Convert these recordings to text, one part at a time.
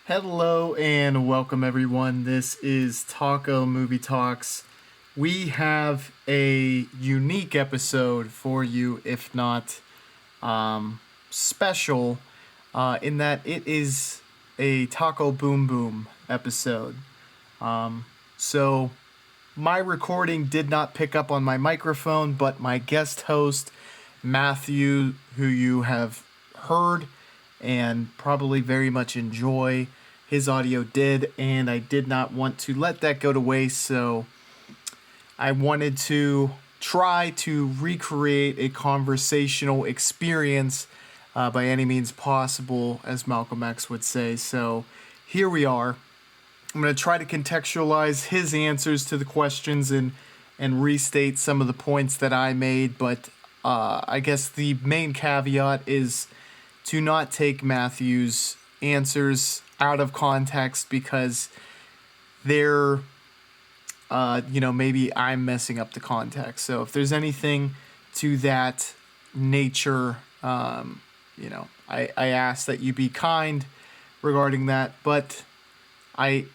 Hello and welcome everyone. This is Taco Movie Talks. We have a unique episode for you, if not special, in that it is a Taco Boom Boom episode. So my recording did not pick up on my microphone, but my guest host, Matthew, who you have heard and probably very much enjoy, his audio did, and I did not want to let that go to waste, so I wanted to try to recreate a conversational experience by any means possible, as Malcolm X would say. So here we are. I'm going to try to contextualize his answers to the questions and restate some of the points that I made, but I guess the main caveat is to not take Matthew's answers out of context because they're, maybe I'm messing up the context. So if there's anything to that nature, I ask that you be kind regarding that. But I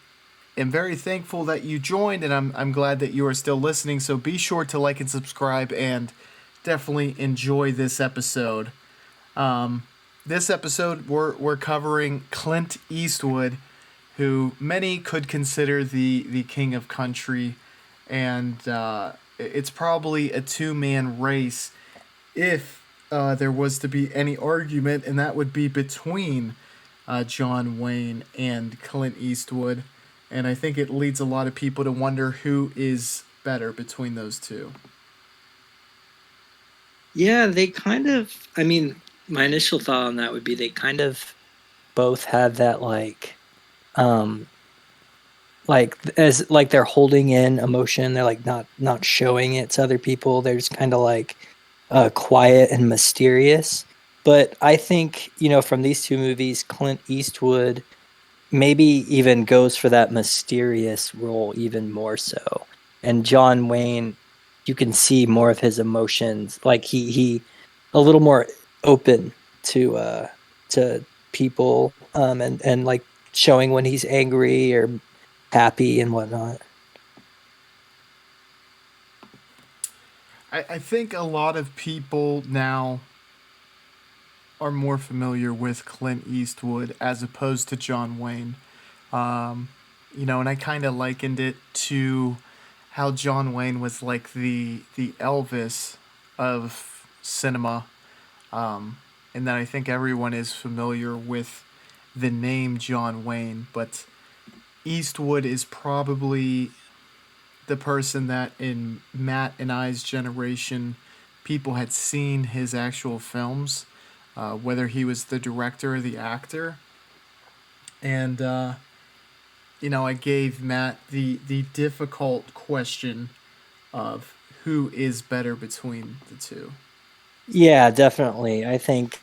am very thankful that you joined, and I'm glad that you are still listening. So be sure to like and subscribe, and definitely enjoy this episode. This episode, we're covering Clint Eastwood, who many could consider the king of country, and it's probably a two-man race if there was to be any argument, and that would be between John Wayne and Clint Eastwood. And I think it leads a lot of people to wonder who is better between those two. Yeah, my initial thought on that would be they kind of both have that um as like they're holding in emotion. They're like not showing it to other people. They're just kind of like quiet and mysterious. But I think, from these two movies, Clint Eastwood maybe even goes for that mysterious role even more so. And John Wayne, you can see more of his emotions. Like he a little more open to people, and like showing when he's angry or happy and whatnot. I think a lot of people now are more familiar with Clint Eastwood as opposed to John Wayne. And I kind of likened it to how John Wayne was like the Elvis of cinema, and that I think everyone is familiar with the name John Wayne, but Eastwood is probably the person that in Matt and I's generation, people had seen his actual films, whether he was the director or the actor. And, I gave Matt the difficult question of who is better between the two. Yeah, definitely. I think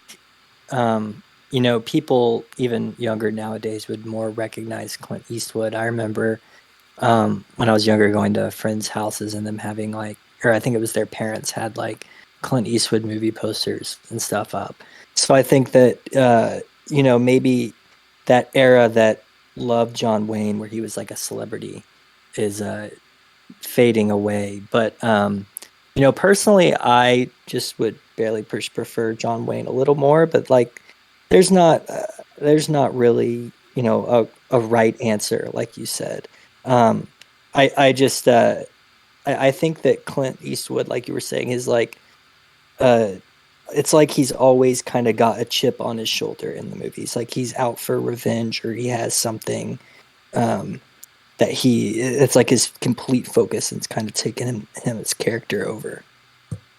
people even younger nowadays would more recognize Clint Eastwood. I remember when I was younger going to friends' houses and them having or I think it was their parents had like Clint Eastwood movie posters and stuff up. So I think that maybe that era that loved John Wayne where he was like a celebrity is fading away. But personally, I just would barely prefer John Wayne a little more. But like, there's not uh, there's not really a right answer, like you said. Um, I just I think that Clint Eastwood, like you were saying, is like uh, it's like he's always kind of got a chip on his shoulder in the movies. Like he's out for revenge or he has something um, that it's like his complete focus and it's kind of taken him his character over,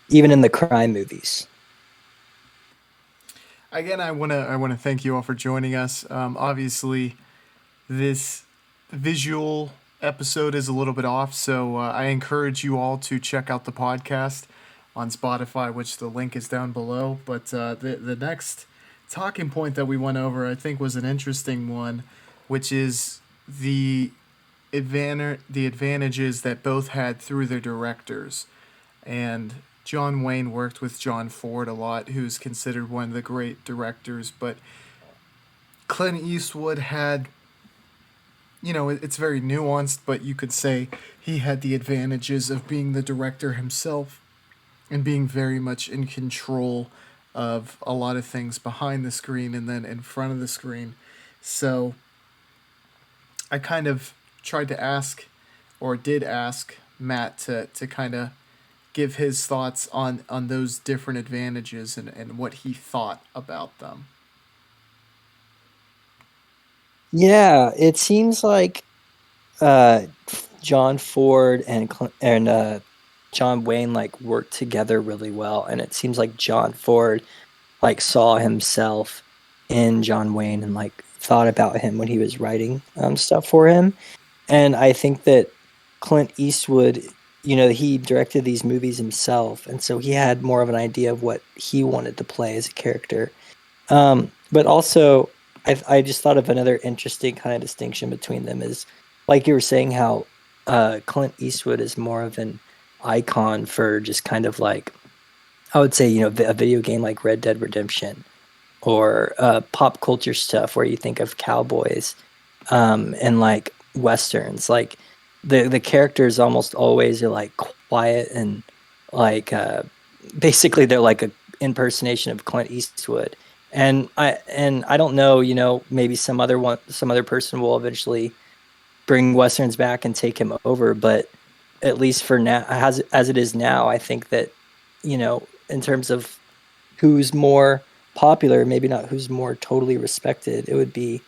even in the crime movies. Again, I wanna thank you all for joining us. Obviously, this visual episode is a little bit off, so I encourage you all to check out the podcast on Spotify, which the link is down below. But the next talking point that we went over, I think, was an interesting one, which is the advantages that both had through their directors. And John Wayne worked with John Ford a lot, who's considered one of the great directors, but Clint Eastwood had it's very nuanced, but you could say he had the advantages of being the director himself and being very much in control of a lot of things behind the screen and then in front of the screen. So I kind of tried to ask, or did ask, Matt to kind of give his thoughts on those different advantages and what he thought about them. Yeah, it seems like uh, John Ford and John Wayne like worked together really well, and it seems like John Ford like saw himself in John Wayne and like thought about him when he was writing stuff for him. And I think that Clint Eastwood, he directed these movies himself, and so he had more of an idea of what he wanted to play as a character. But also, I just thought of another interesting kind of distinction between them is, like you were saying, how Clint Eastwood is more of an icon for just kind of like, I would say, a video game like Red Dead Redemption or pop culture stuff where you think of cowboys and like westerns. Like the characters almost always are like quiet and like basically they're like a impersonation of Clint Eastwood. And I don't know, maybe some other person will eventually bring westerns back and take him over, but at least for now, as it is now, I think that in terms of who's more popular, maybe not who's more totally respected, it would be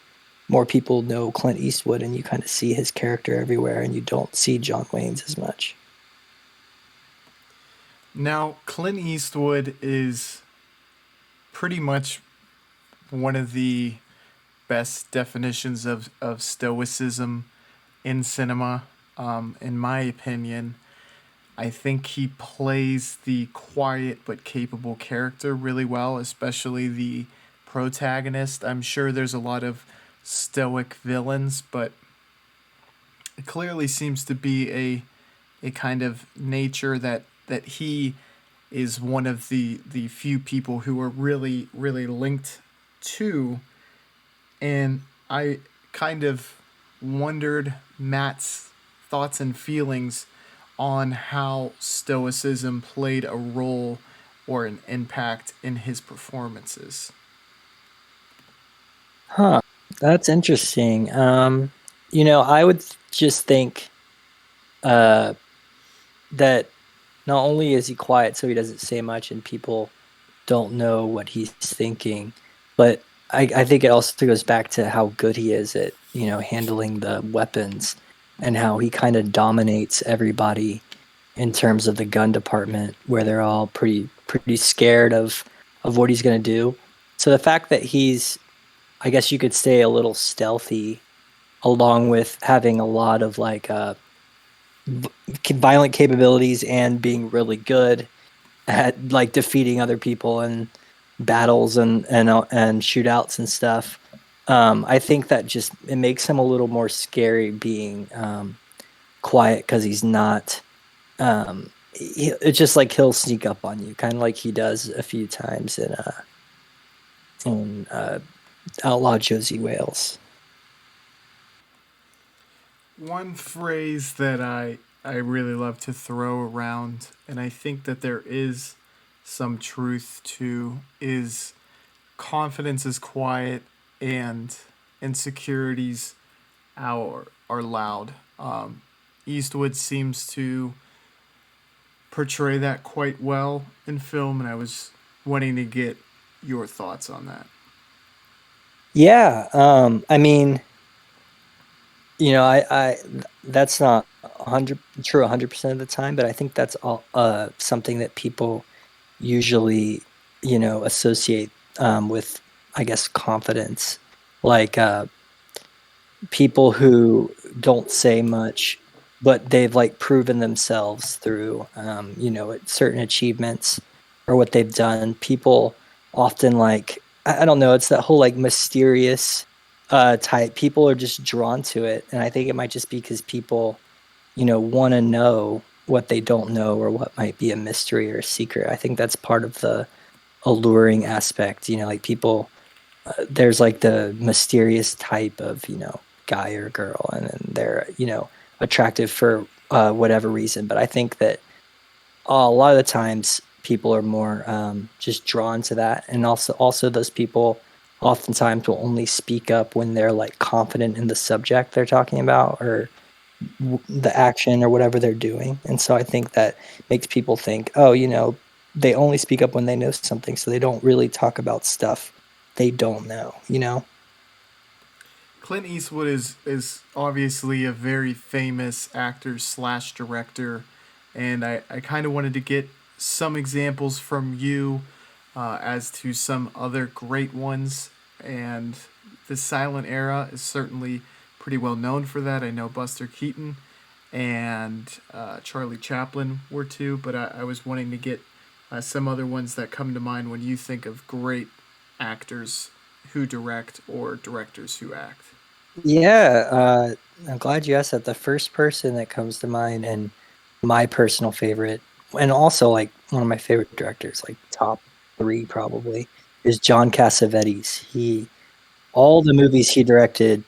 more people know Clint Eastwood and you kind of see his character everywhere and you don't see John Wayne's as much. Now, Clint Eastwood is pretty much one of the best definitions of stoicism in cinema, in my opinion. I think he plays the quiet but capable character really well, especially the protagonist. I'm sure there's a lot of stoic villains, but it clearly seems to be a kind of nature that he is one of the few people who are really linked to. And I kind of wondered Matt's thoughts and feelings on how stoicism played a role or an impact in his performances. Huh. That's interesting. I would just think uh, that not only is he quiet so he doesn't say much and people don't know what he's thinking, but I think it also goes back to how good he is at, handling the weapons and how he kind of dominates everybody in terms of the gun department where they're all pretty scared of what he's going to do. So the fact that he's, I guess you could say, a little stealthy along with having a lot of like violent capabilities and being really good at like defeating other people in battles and shootouts and stuff. I think that just it makes him a little more scary being quiet because he's not. It's just like he'll sneak up on you, kind of like he does a few times in Outlaw Josey Wales. One phrase that I really love to throw around, and I think that there is some truth to, is confidence is quiet and insecurities are loud. Eastwood seems to portray that quite well in film, and I was wanting to get your thoughts on that. Yeah, I mean, I that's not 100% of the time, but I think that's all something that people usually, associate with, I guess, confidence. Like people who don't say much, but they've like proven themselves through, certain achievements or what they've done. People often like, I don't know, it's that whole like mysterious type. People are just drawn to it. And I think it might just be because people, want to know what they don't know or what might be a mystery or a secret. I think that's part of the alluring aspect, like people, there's like the mysterious type of, guy or girl, and then they're attractive for whatever reason. But I think that a lot of the times people are more just drawn to that, and also those people oftentimes will only speak up when they're like confident in the subject they're talking about or the action or whatever they're doing. And so I think that makes people think, oh, they only speak up when they know something, so they don't really talk about stuff they don't know. Clint Eastwood is obviously a very famous actor slash director, and I kind of wanted to get some examples from you as to some other great ones. And the silent era is certainly pretty well known for that. I know Buster Keaton and Charlie Chaplin were two, but I was wanting to get some other ones that come to mind when you think of great actors who direct or directors who act. Yeah, I'm glad you asked that. The first person that comes to mind, and my personal favorite, and also like one of my favorite directors, like top three probably, is John Cassavetes. All the movies he directed,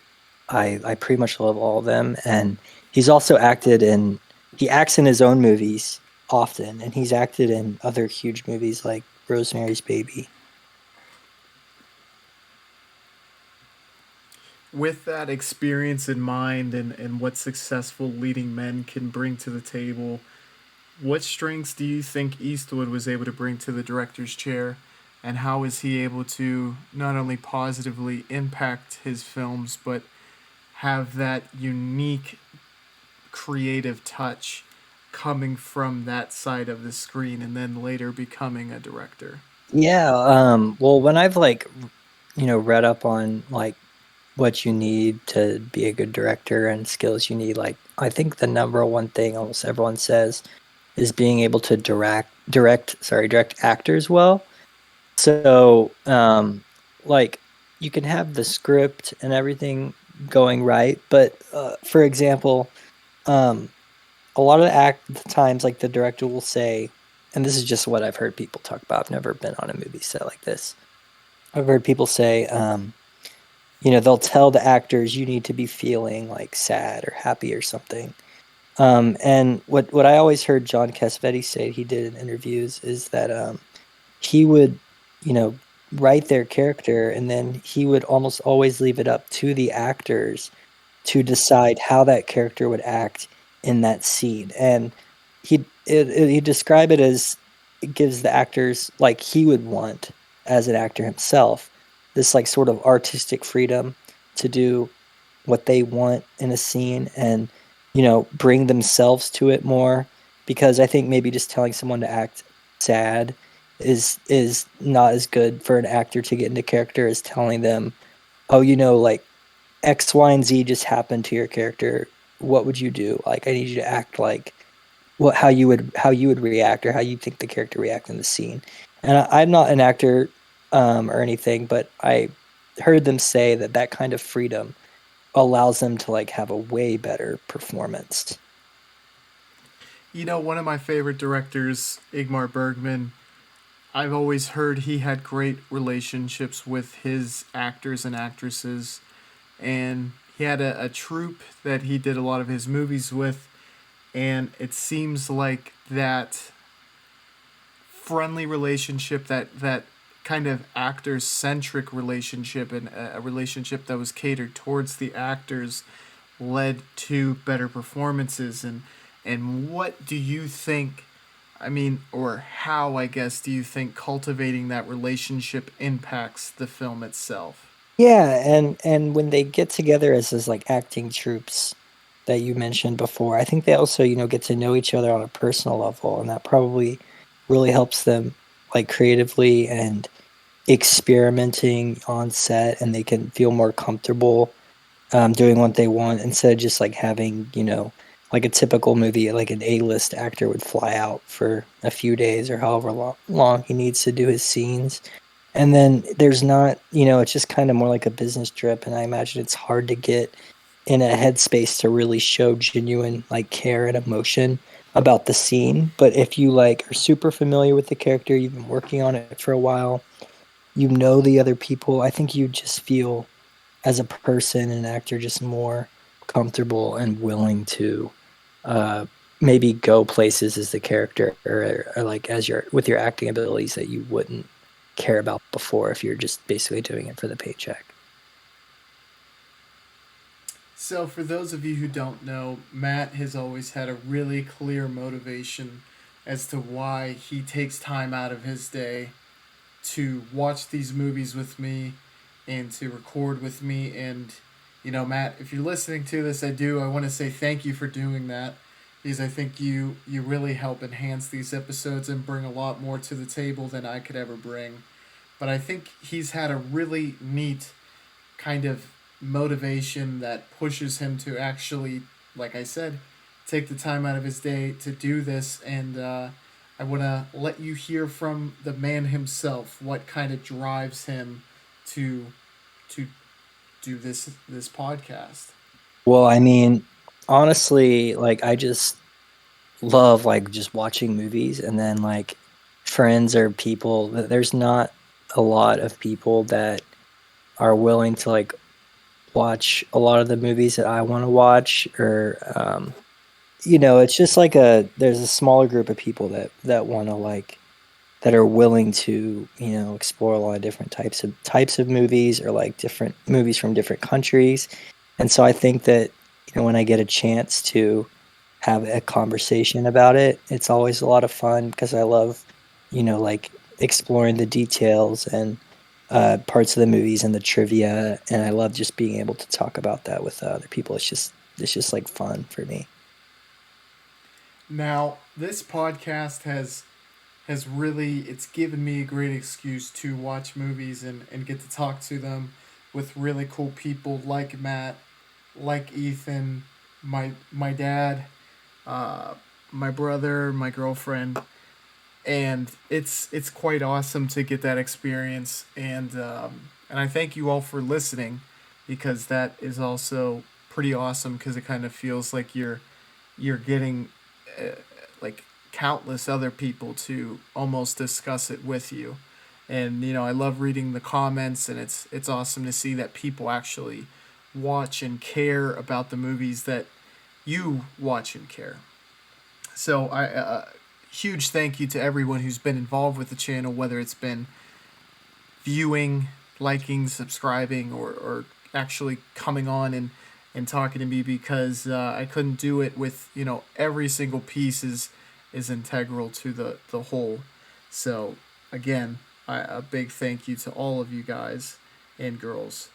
I pretty much love all of them, and he's also he acts in his own movies often, and he's acted in other huge movies like Rosemary's Baby. With that experience in mind and what successful leading men can bring to the table, what strengths do you think Eastwood was able to bring to the director's chair? And how is he able to not only positively impact his films, but have that unique creative touch coming from that side of the screen and then later becoming a director? Yeah, well, when I've like read up on like what you need to be a good director and skills you need, like I think the number one thing almost everyone says is being able to direct actors well. So, like you can have the script and everything going right, but for example, um, a lot of the times, like the director will say, and this is just what I've heard people talk about. I've never been on a movie set like this. I've heard people say, they'll tell the actors you need to be feeling like sad or happy or something. And what I always heard John Cassavetes say he did in interviews is that he would, you know, write their character, and then he would almost always leave it up to the actors to decide how that character would act in that scene. And he'd describe it as it gives the actors like he would want as an actor himself, this like sort of artistic freedom to do what they want in a scene and bring themselves to it more, because I think maybe just telling someone to act sad is not as good for an actor to get into character as telling them, oh, like X, Y, and Z just happened to your character. What would you do? Like, I need you to act like how you would react or how you think the character react in the scene. And I'm not an actor or anything, but I heard them say that that kind of freedom allows them to like have a way better performance. You know, one of my favorite directors, Igmar Bergman, I've always heard he had great relationships with his actors and actresses, and he had a troupe that he did a lot of his movies with, and it seems like that friendly relationship, that kind of actor centric relationship, and a relationship that was catered towards the actors, led to better performances. And what do you think? I mean, or how, I guess, do you think cultivating that relationship impacts the film itself? Yeah, and when they get together as those like acting troops that you mentioned before, I think they also, get to know each other on a personal level, and that probably really helps them like creatively and experimenting on set, and they can feel more comfortable doing what they want instead of just like having, like a typical movie, like an A-list actor would fly out for a few days or however long he needs to do his scenes. And then there's not, it's just kind of more like a business trip. And I imagine it's hard to get in a headspace to really show genuine like care and emotion about the scene. But if you like are super familiar with the character, you've been working on it for a while, the other people, I think you just feel as a person and actor just more comfortable and willing to uh, maybe go places as the character, or like as your with your acting abilities that you wouldn't care about before if you're just basically doing it for the paycheck. So, for those of you who don't know, Matt has always had a really clear motivation as to why he takes time out of his day to watch these movies with me and to record with me. And, Matt, if you're listening to this, I want to say thank you for doing that because I think you really help enhance these episodes and bring a lot more to the table than I could ever bring. But I think he's had a really neat kind of motivation that pushes him to actually, like I said, take the time out of his day to do this. And I want to let you hear from the man himself what kind of drives him to to do this podcast. Well, I mean, honestly, like I just love like just watching movies, and then like friends or people. There's not a lot of people that are willing to like watch a lot of the movies that I want to watch, or it's just like there's a smaller group of people that want to like that are willing to explore a lot of different types of movies, or like different movies from different countries. And so I think that when I get a chance to have a conversation about it, it's always a lot of fun because I love like exploring the details and parts of the movies and the trivia, and I love just being able to talk about that with other people. It's just like fun for me. Now, this podcast has really it's given me a great excuse to watch movies and get to talk to them with really cool people like Matt, like Ethan, my dad, uh, my brother, my girlfriend, and it's quite awesome to get that experience. And I thank you all for listening because that is also pretty awesome because it kind of feels like you're getting uh, like countless other people to almost discuss it with you. And I love reading the comments, and it's awesome to see that people actually watch and care about the movies that you watch and care. So I huge thank you to everyone who's been involved with the channel, whether it's been viewing, liking, subscribing, or actually coming on and talking to me because I couldn't do it with every single piece is integral to the whole. So again, a big thank you to all of you guys and girls.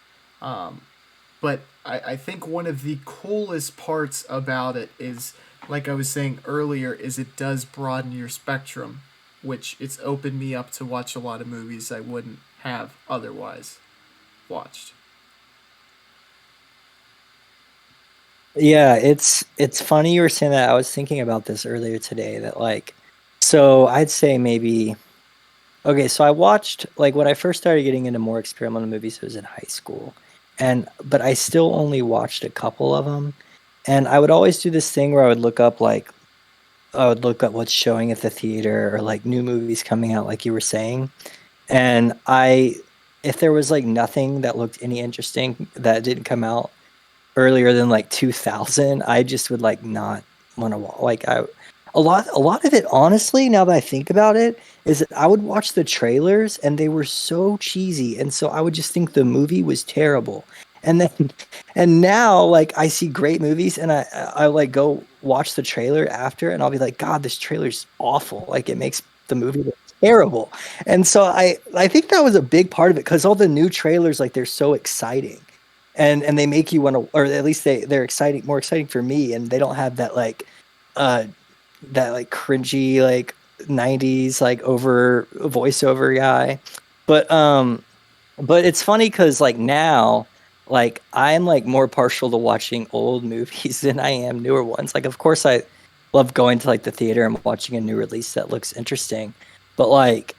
But I think one of the coolest parts about it is, like I was saying earlier, is it does broaden your spectrum, which it's opened me up to watch a lot of movies I wouldn't have otherwise watched. Yeah, it's funny you were saying that. I was thinking about this earlier today, that like, so I'd say maybe, okay, so I watched, like, when I first started getting into more experimental movies, it was in high school. But I still only watched a couple of them. And I would always do this thing where I would look up what's showing at the theater, or like new movies coming out, like you were saying. And if there was like nothing that looked any interesting that didn't come out earlier than like 2000, I just would like not want to like a lot of it, honestly, now that I think about it, is that I would watch the trailers and they were so cheesy, and so I would just think the movie was terrible. And then and now like I see great movies, and I like go watch the trailer after, and I'll be like, God, this trailer's awful. Like it makes the movie look terrible. And so I think that was a big part of it, because all the new trailers, like, they're so exciting, and they make you want to, or at least they're exciting, more exciting for me, and they don't have uh that like cringy like 90s like over voiceover guy. But um but it's funny because like now, like I'm like more partial to watching old movies than I am newer ones. Like of course I love going to like the theater and watching a new release that looks interesting, but like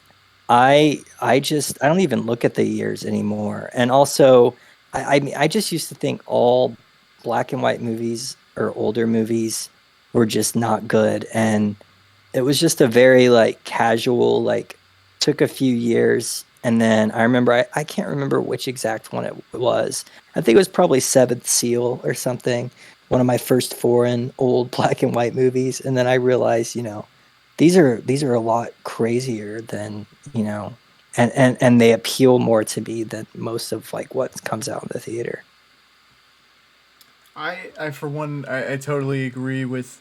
I don't even look at the years anymore. And also I just used to think all black and white movies or older movies were just not good, and it was just a very like casual, like, took a few years, and then I remember I can't remember which exact one it was. I think it was probably Seventh Seal or something, one of my first foreign old black and white movies, and then I realized, these are a lot crazier than, and they appeal more to me than most of like what comes out in the theater. I for one, I totally agree with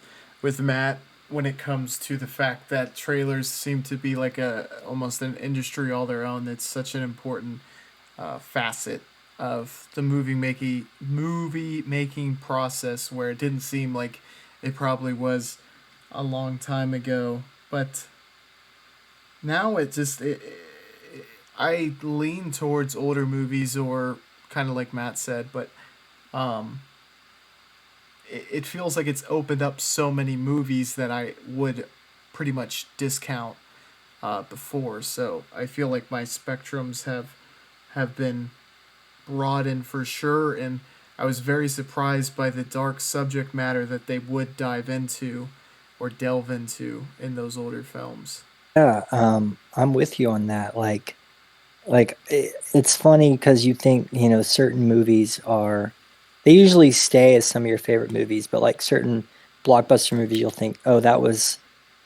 Matt when it comes to the fact that trailers seem to be like a almost an industry all their own. It's such an important facet of the movie making process where it didn't seem like it probably was a long time ago, but now I lean towards older movies or kind of like Matt said, but um, it feels like it's opened up so many movies that I would pretty much discount before. So I feel like my spectrums have been broadened for sure, and I was very surprised by the dark subject matter that they would dive into or delve into in those older films. Yeah, I'm with you on that. It's funny because you think, certain movies are, they usually stay as some of your favorite movies, but like certain blockbuster movies, you'll think, oh, that was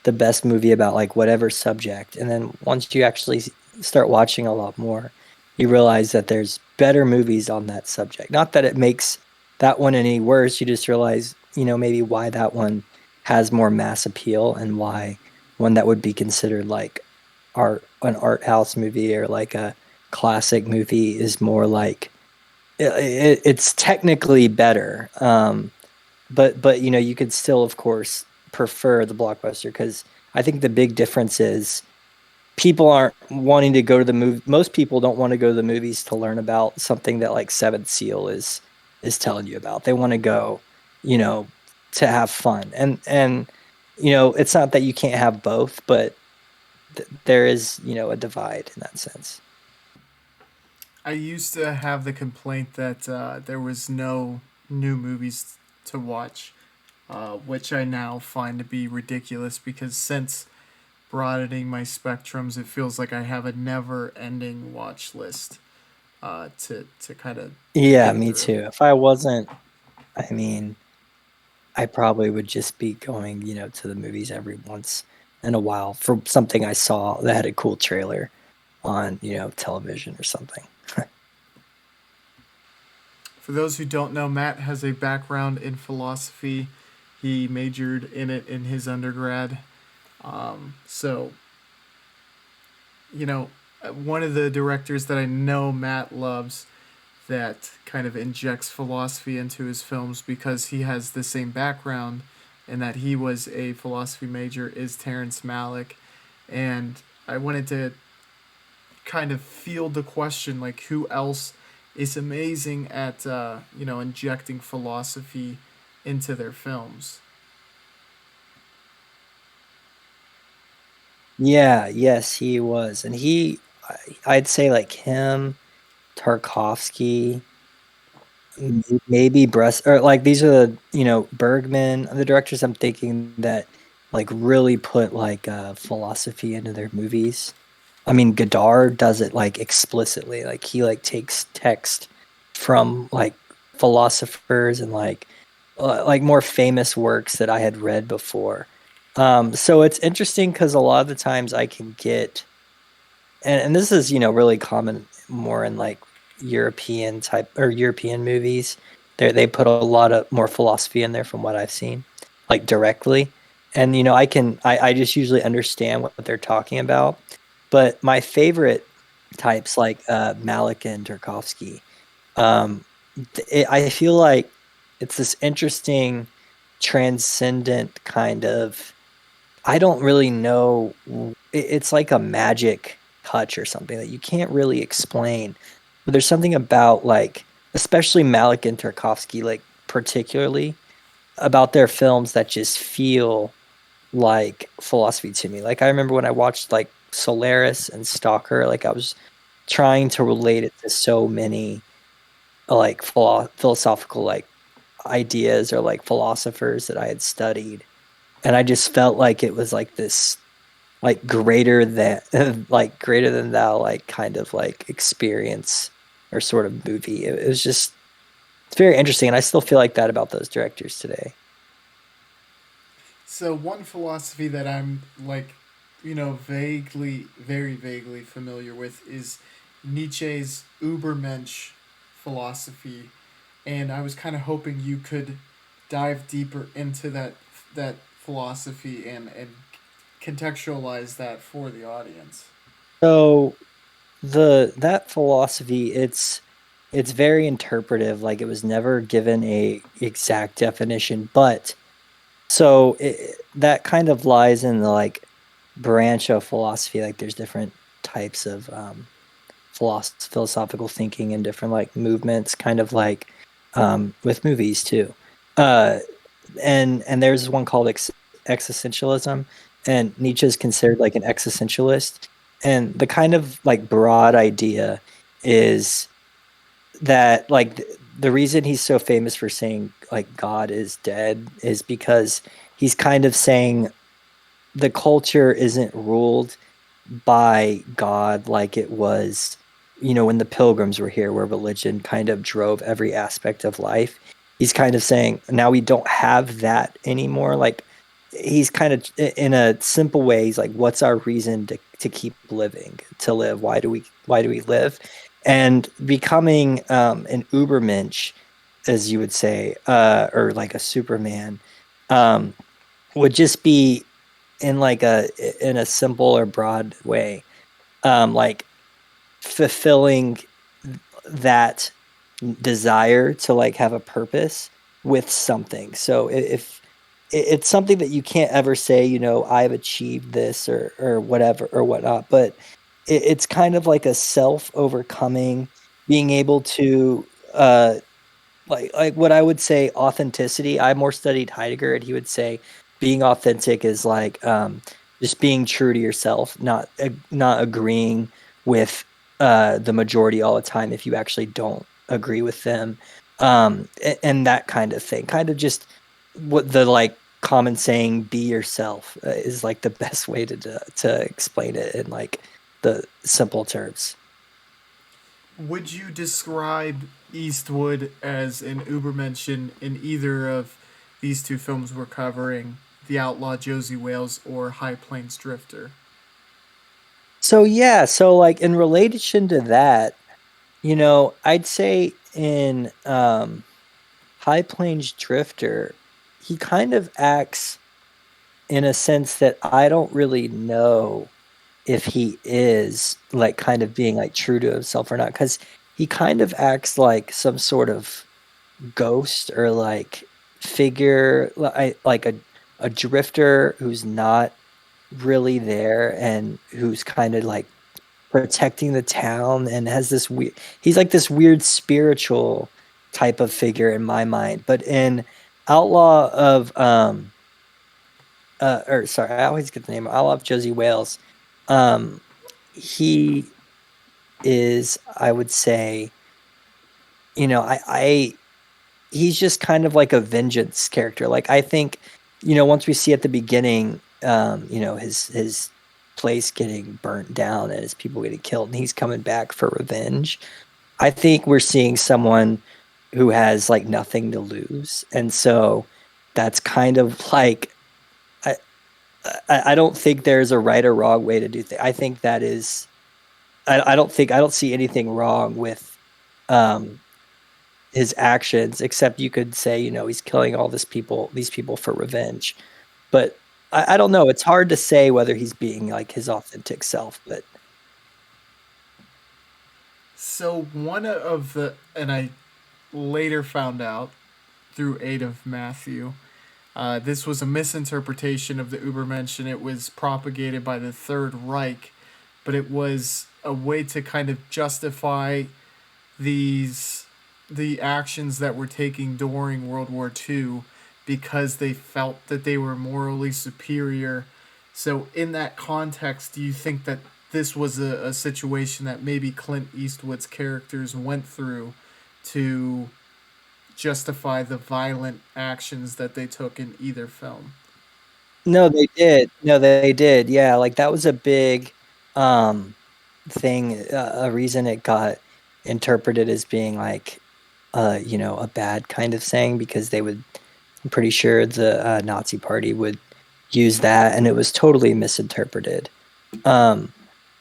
the best movie about like whatever subject. And then once you actually start watching a lot more, you realize that there's better movies on that subject. Not that it makes that one any worse. You just realize, maybe why that one has more mass appeal and why one that would be considered like an art house movie or like a classic movie is more like it's technically better. But you could still, of course, prefer the blockbuster because I think the big difference is people aren't wanting to go to the movie. Most people don't want to go to the movies to learn about something that like Seventh Seal is telling you about. They want to go, you know, to have fun. And it's not that you can't have both, but there is, a divide in that sense. I used to have the complaint that there was no new movies to watch, which I now find to be ridiculous because since broadening my spectrums, it feels like I have a never-ending watch list to kind of Yeah, get me through. too. If I wasn't, I mean, I probably would just be going, to the movies every once in a while for something I saw that had a cool trailer on, television or something. For those who don't know, Matt has a background in philosophy. He majored in it in his undergrad. So, one of the directors that I know Matt loves that kind of injects philosophy into his films because he has the same background and that he was a philosophy major is Terrence Malick. And I wanted to kind of field the question like who else is amazing at injecting philosophy into their films. Yeah, yes, he was. And I'd say like him, Tarkovsky, maybe Brest, or like these are the, Bergman, the directors I'm thinking that like really put like philosophy into their movies. I mean, Godard does it like explicitly. Like he like takes text from like philosophers and like more famous works that I had read before. So it's interesting because a lot of the times I can get, and this is really common more in like European type or European movies. They put a lot of more philosophy in there from what I've seen, like directly. And I just usually understand what they're talking about. But my favorite types like Malik and Tarkovsky, I feel like it's this interesting transcendent kind of, I don't really know. It's like a magic touch or something that you can't really explain. But there's something about like, especially Malik and Tarkovsky, like particularly about their films that just feel like philosophy to me. Like I remember when I watched like Solaris and Stalker, like I was trying to relate it to so many like philosophical like ideas or like philosophers that I had studied, and I just felt like it was like this like greater than like greater than thou like kind of like experience or sort of movie. It was just It's very interesting, and I still feel like that about those directors today. So one philosophy that I'm like, vaguely, very vaguely familiar with is Nietzsche's Übermensch philosophy, and I was kind of hoping you could dive deeper into that philosophy and contextualize that for the audience. So the that philosophy, it's very interpretive. Like it was never given a exact definition, but so that kind of lies in the like branch of philosophy. Like there's different types of philosophical thinking and different like movements, kind of like with movies too. Uh, and there's one called existentialism, and Nietzsche is considered like an existentialist. And the kind of like broad idea is that like the reason he's so famous for saying like God is dead is because he's kind of saying the culture isn't ruled by God like it was, when the pilgrims were here, where religion kind of drove every aspect of life. He's kind of saying now we don't have that anymore. Like he's kind of in a simple way, he's like, what's our reason to keep living, to live? Why do we live? And becoming an Ubermensch, as you would say, or like a Superman, um, would just be in a simple or broad way, like fulfilling that desire to like have a purpose with something. So if it's something that you can't ever say, I've achieved this or whatever or whatnot, but it's kind of like a self overcoming, being able to like what I would say authenticity. I more studied Heidegger, and he would say being authentic is like just being true to yourself, not agreeing with the majority all the time if you actually don't agree with them, and that kind of thing. Kind of just what the like common saying, "Be yourself," is like the best way to explain it in like the simple terms. Would you describe Eastwood as an Ubermensch in either of these two films we're covering, The Outlaw, Josey Wales, or High Plains Drifter? So yeah, so like in relation to that, I'd say in High Plains Drifter, he kind of acts in a sense that I don't really know if he is like kind of being like true to himself or not, because he kind of acts like some sort of ghost or like figure, like a drifter who's not really there and who's kind of like protecting the town and has this weird, he's like this weird spiritual type of figure in my mind. But in Outlaw of or sorry, I always get the name Outlaw of Josie Wales. um he is, I would say, I he's just kind of like a vengeance character. Like I think, once we see at the beginning, his place getting burnt down and his people getting killed, and he's coming back for revenge. I think we're seeing someone who has like nothing to lose, and so that's kind of like I I don't think there's a right or wrong way to do things. I think that is I don't see anything wrong with um his actions, except you could say, he's killing all these people for revenge. But I don't know. It's hard to say whether he's being like his authentic self. But So one of the, and I later found out through aid of Matthew, this was a misinterpretation of the Übermensch, and it was propagated by the Third Reich, but it was a way to kind of justify these the actions that were taking during World War II because they felt that they were morally superior. So in that context, do you think that this was a situation that maybe Clint Eastwood's characters went through to justify the violent actions that they took in either film? no, they did. No, they did. Yeah, like that was a big um thing, a reason it got interpreted as being like a bad kind of saying because I'm pretty sure the Nazi Party would use that, and it was totally misinterpreted. Um,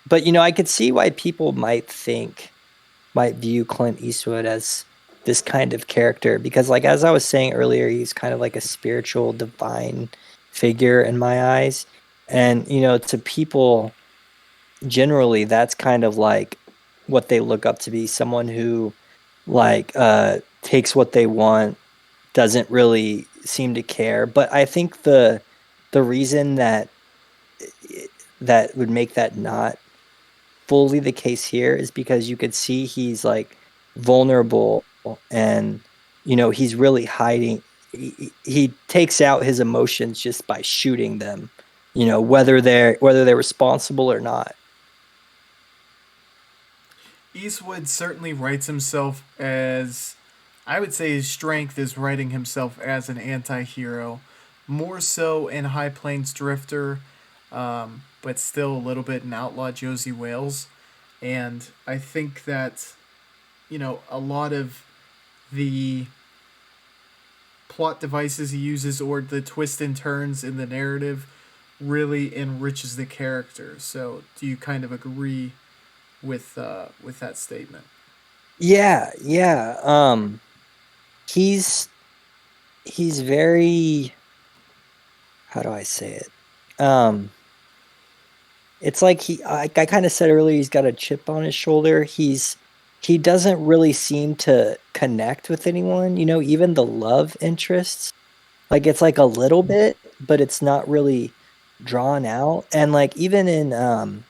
but I could see why people might view Clint Eastwood as this kind of character because, like as I was saying earlier, he's kind of like a spiritual, divine figure in my eyes, and to people generally, that's kind of like what they look up to be someone who like takes what they want, doesn't really seem to care. But I think the reason that would make that not fully the case here is because you could see he's like vulnerable, and he's really hiding. He takes out his emotions just by shooting them, whether they're responsible or not. Eastwood certainly writes himself as, I would say his strength is writing himself as an anti hero. More so in High Plains Drifter, but still a little bit in Outlaw Josey Wales. And I think that, a lot of the plot devices he uses or the twists and turns in the narrative really enriches the character. So, do you kind of agree with that statement? Yeah, yeah. He's he's very, how do I say it? Um, it's like I kind of said earlier, he's got a chip on his shoulder. He doesn't really seem to connect with anyone, even the love interests. Like it's like a little bit, but it's not really drawn out. And like even in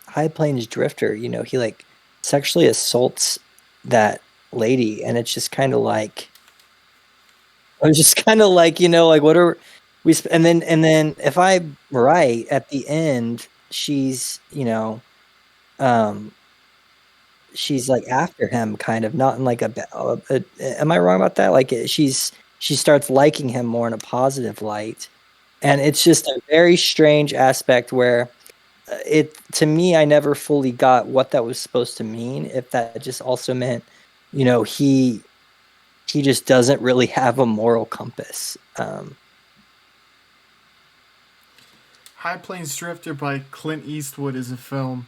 High Plains Drifter, he like sexually assaults that lady, and it's just kind of like I was just kind of like, like what are and then if I'm right, at the end, um, she's like after him, kind of not in like am I wrong about that? Like she starts liking him more in a positive light, and it's just a very strange aspect where it to me, I never fully got what that was supposed to mean. If that just also meant, he just doesn't really have a moral compass. High Plains Drifter by Clint Eastwood is a film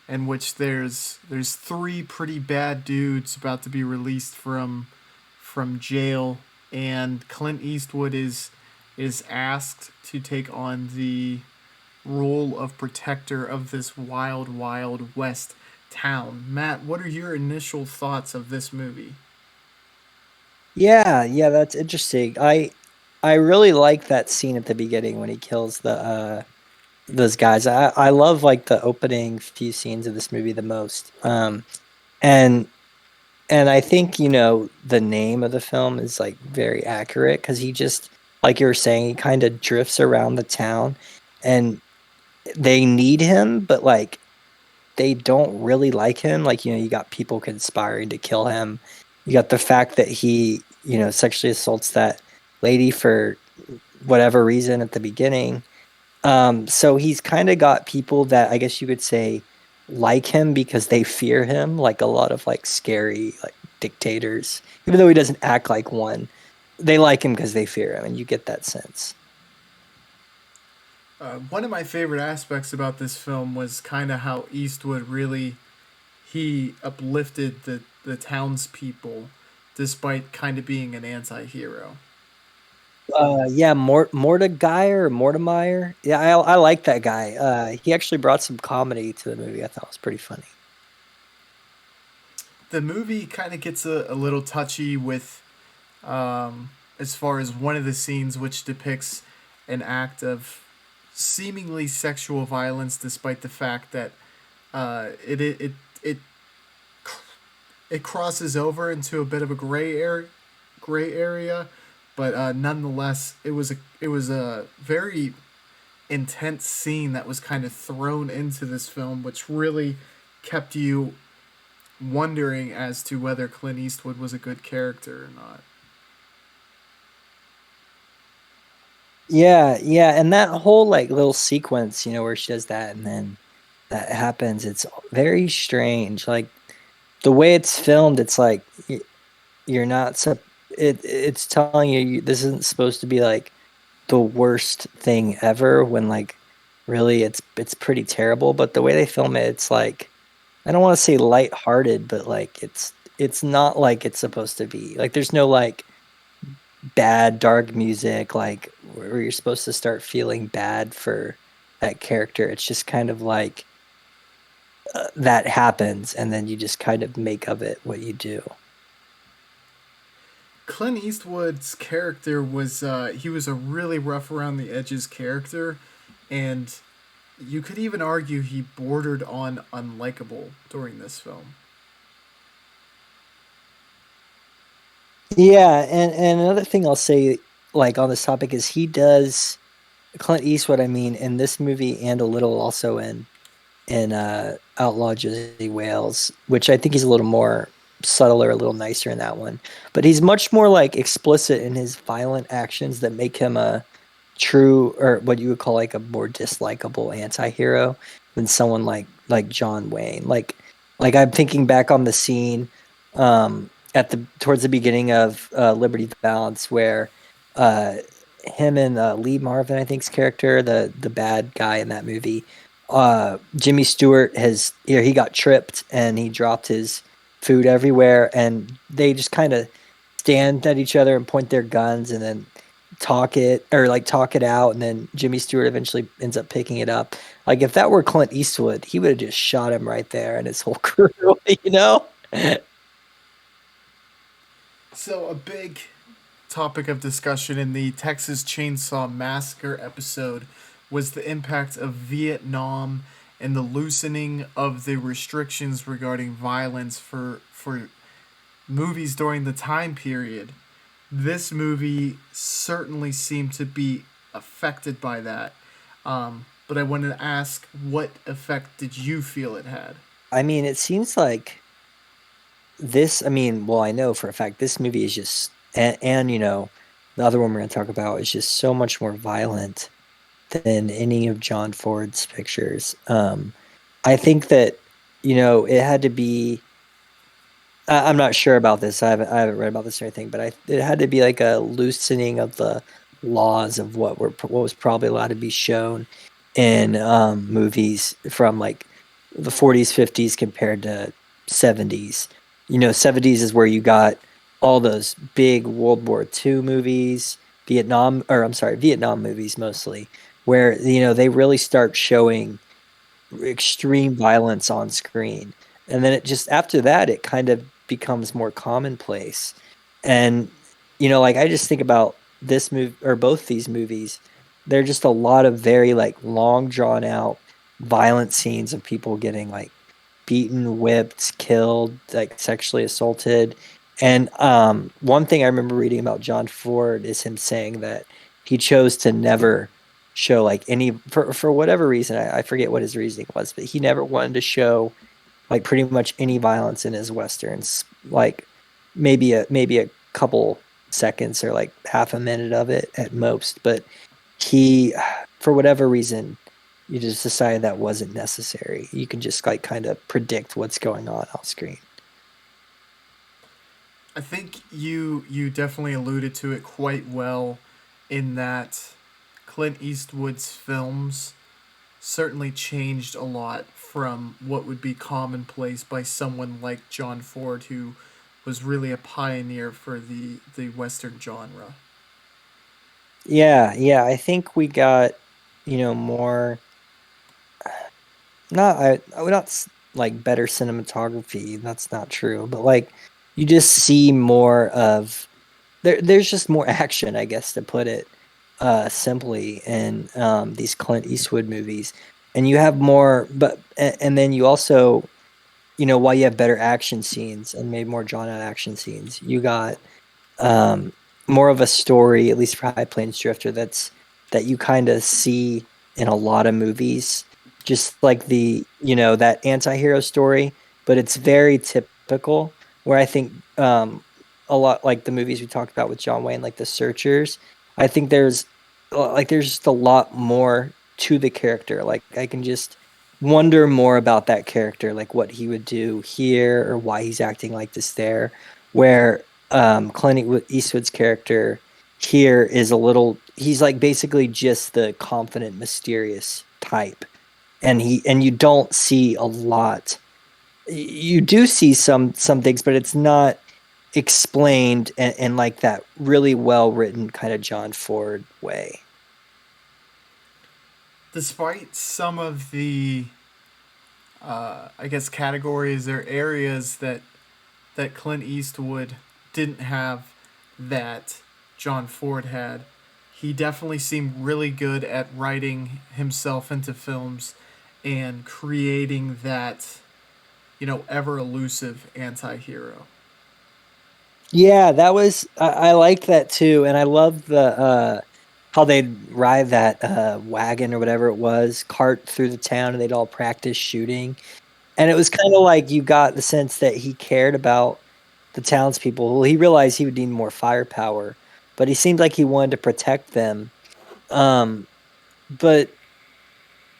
in which there's three pretty bad dudes about to be released from jail, and Clint Eastwood is asked to take on the role of protector of this wild, wild west town. Matt, what are your initial thoughts of this movie? Yeah, yeah, that's interesting. I really like that scene at the beginning when he kills the those guys. I love like the opening few scenes of this movie the most. And I think, the name of the film is like very accurate because he just, like you were saying, he kind of drifts around the town, and they need him, but like they don't really like him. Like, you got people conspiring to kill him. You got the fact that he, sexually assaults that lady for whatever reason at the beginning. So he's kind of got people that I guess you could say like him because they fear him, like a lot of like scary like dictators. Even though he doesn't act like one, they like him because they fear him, and you get that sense. One of my favorite aspects about this film was kind of how Eastwood really he uplifted the townspeople despite kind of being an anti-hero. Yeah, Mordecai or Mortimer. Yeah, I like that guy. He actually brought some comedy to the movie. I thought was pretty funny. The movie kind of gets a little touchy with as far as one of the scenes which depicts an act of seemingly sexual violence despite the fact that it it crosses over into a bit of a gray area, but nonetheless, it was a very intense scene that was kind of thrown into this film, which really kept you wondering as to whether Clint Eastwood was a good character or not. Yeah, yeah, and that whole like little sequence, where she does that and then that happens, it's very strange. Like the way it's filmed, it's like you're not it's telling you this isn't supposed to be like the worst thing ever when like really it's pretty terrible, but the way they film it, it's like I don't want to say lighthearted, but like it's not like it's supposed to be. Like there's no like bad dark music like where you're supposed to start feeling bad for that character. It's just kind of like that happens and then you just kind of make of it what you do. Clint Eastwood's character was he was a really rough around the edges character, and you could even argue he bordered on unlikable during this film. Yeah, and another thing I'll say like on this topic is he does Clint Eastwood, I mean, in this movie and a little also in Outlaw Josey Wales, which I think he's a little more subtle or a little nicer in that one. But he's much more like explicit in his violent actions that make him a true or what you would call like a more dislikable anti-hero than someone like John Wayne. Like I'm thinking back on the scene at the towards the beginning of Liberty Valance where uh him and Lee Marvin, I think's character, the bad guy in that movie, Jimmy Stewart has he got tripped and he dropped his food everywhere, and they just kind of stand at each other and point their guns and then talk it out, and then Jimmy Stewart eventually ends up picking it up. Like if that were Clint Eastwood, he would have just shot him right there and his whole crew, you know? So, a big topic of discussion in the Texas Chainsaw Massacre episode was the impact of Vietnam and the loosening of the restrictions regarding violence for movies during the time period. This movie certainly seemed to be affected by that. But I wanted to ask, what effect did you feel it had? I mean, it seems like this, I mean, well, I know for a fact this movie is just and you know, the other one we're going to talk about is just so much more violent than any of John Ford's pictures. I think that you know it had to be. I'm not sure about this. I haven't read about this or anything, but it had to be like a loosening of the laws of what was probably allowed to be shown in movies from like the 40s, 50s compared to 70s. You know, 70s is where you got all those big World War II movies, Vietnam movies mostly, where you know they really start showing extreme violence on screen. And then it just after that it kind of becomes more commonplace. And you know, like I just think about this movie or both these movies, they're just a lot of very like long drawn out violent scenes of people getting like beaten, whipped, killed, like sexually assaulted. And one thing I remember reading about John Ford is him saying that he chose to never show like any for whatever reason I forget what his reasoning was, but he never wanted to show like pretty much any violence in his westerns, like maybe a couple seconds or like half a minute of it at most. But he, for whatever reason, you just decided that wasn't necessary. You can just like kind of predict what's going on off screen. I think you definitely alluded to it quite well in that Clint Eastwood's films certainly changed a lot from what would be commonplace by someone like John Ford, who was really a pioneer for the Western genre. Yeah, yeah, I think we got, you know, more not I would not like better cinematography, that's not true, but like you just see more of there's just more action, I guess, to put it simply, in these Clint Eastwood movies. And you have more, and then you also, you know, while you have better action scenes and maybe more drawn out action scenes, you got um, more of a story, at least for High Plains Drifter, that you kind of see in a lot of movies. Just like the, you know, that anti-hero story, but it's very typical. Where I think a lot like the movies we talked about with John Wayne, like The Searchers, I think there's just a lot more to the character. Like I can just wonder more about that character, like what he would do here or why he's acting like this there. Where Clint Eastwood's character here is a little. He's like basically just the confident, mysterious type, and you don't see a lot. You do see some things, but it's not explained in like that really well written kind of John Ford way. Despite some of the, I guess, categories or areas that Clint Eastwood didn't have that John Ford had, he definitely seemed really good at writing himself into films and creating that, ever elusive anti hero. Yeah, that was I liked that too, and I love the how they'd ride that wagon or whatever it was, cart through the town, and they'd all practice shooting. And it was kind of like you got the sense that he cared about the townspeople. Well, he realized he would need more firepower, but he seemed like he wanted to protect them. Um, but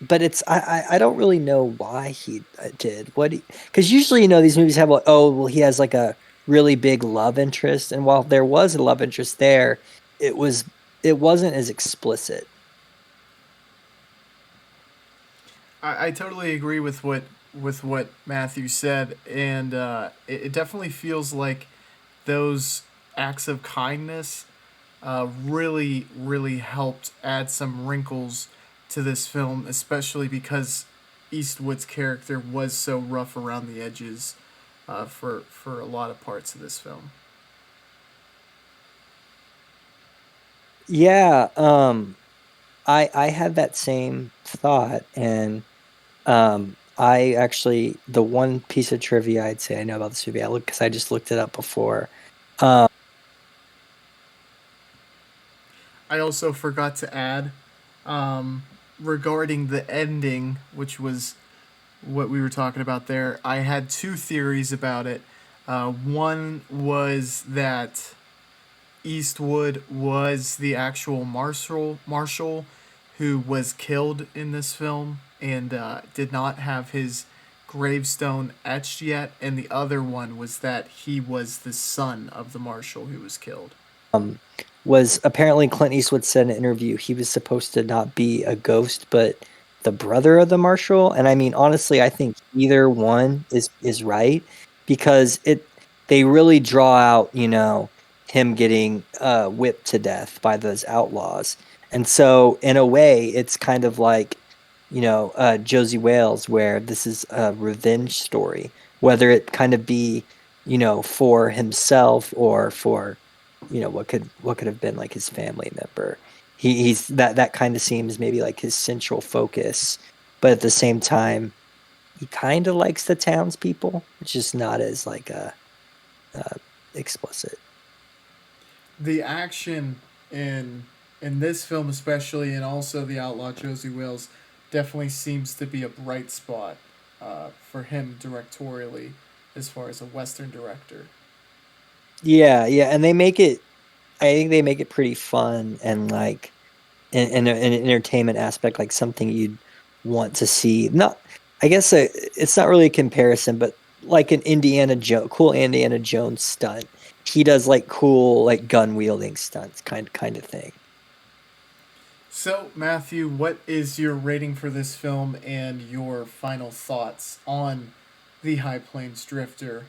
it's I don't really know why he did what he, because usually these movies have like, oh well, he has like a really big love interest, and while there was a love interest there, it was it wasn't as explicit. I totally agree with what Matthew said, and it definitely feels like those acts of kindness really helped add some wrinkles to this film, especially because Eastwood's character was so rough around the edges for a lot of parts of this film. Yeah, I had that same thought, and I actually, the one piece of trivia I'd say I know about this movie, I look because I just looked it up before. Um, I also forgot to add regarding the ending, which was what we were talking about there. I had two theories about it. One was that Eastwood was the actual marshal who was killed in this film and did not have his gravestone etched yet, and the other one was that he was the son of the marshal who was killed. um, was apparently Clint Eastwood said in an interview he was supposed to not be a ghost, but the brother of the marshal. And I mean, honestly, I think either one is right because they really draw out, him getting whipped to death by those outlaws. And so in a way, it's kind of like, Josie Wales, where this is a revenge story, whether it kind of be, for himself or for what could have been like his family member. He's that kind of seems maybe like his central focus, but at the same time, he kind of likes the townspeople, which is not as like a explicit. The action in in this film especially, and also the Outlaw Josie Wales, definitely seems to be a bright spot for him directorially as far as a Western director. Yeah, yeah, and they make it. I think they make it pretty fun and like in an entertainment aspect, like something you'd want to see. Not, I guess it's not really a comparison, but like an cool Indiana Jones stunt. He does like cool like gun wielding stunts, kind of thing. So, Matthew, what is your rating for this film and your final thoughts on the High Plains Drifter?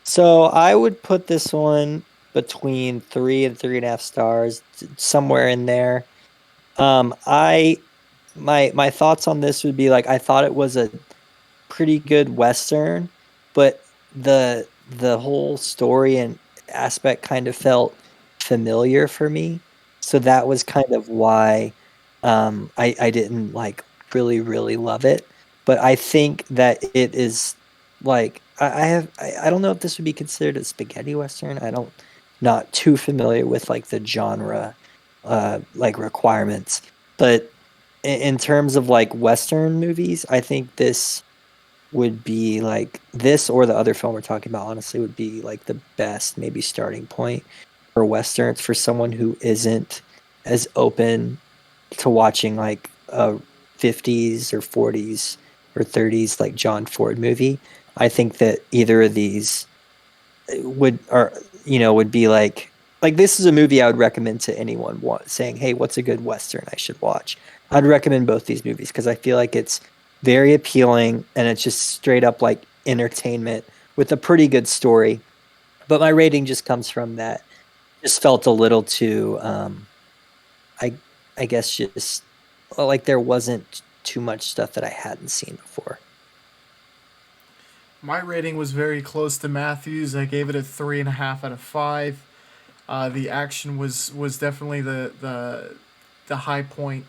So I would put this one between 3 and 3.5 stars, somewhere in there. I my thoughts on this would be like I thought it was a pretty good Western, but the whole story and aspect kind of felt familiar for me. So that was kind of why I didn't like really love it. But I think that it is like I don't know if this would be considered a spaghetti Western. I don't not too familiar with like the genre like requirements. But in terms of like Western movies, I think this would be like this or the other film we're talking about, honestly, would be like the best maybe starting point for Westerns for someone who isn't as open to watching like a 50s or 40s or 30s like John Ford movie. I think that either of these would or would be like this is a movie I would recommend to anyone saying, "Hey, what's a good western I should watch?" I'd recommend both these movies because I feel like it's very appealing and it's just straight up like entertainment with a pretty good story. But my rating just comes from that. Just felt a little too I I guess just like there wasn't too much stuff that I hadn't seen before. My rating was very close to Matthew's. I gave it a 3.5 out of 5. The action was definitely the high point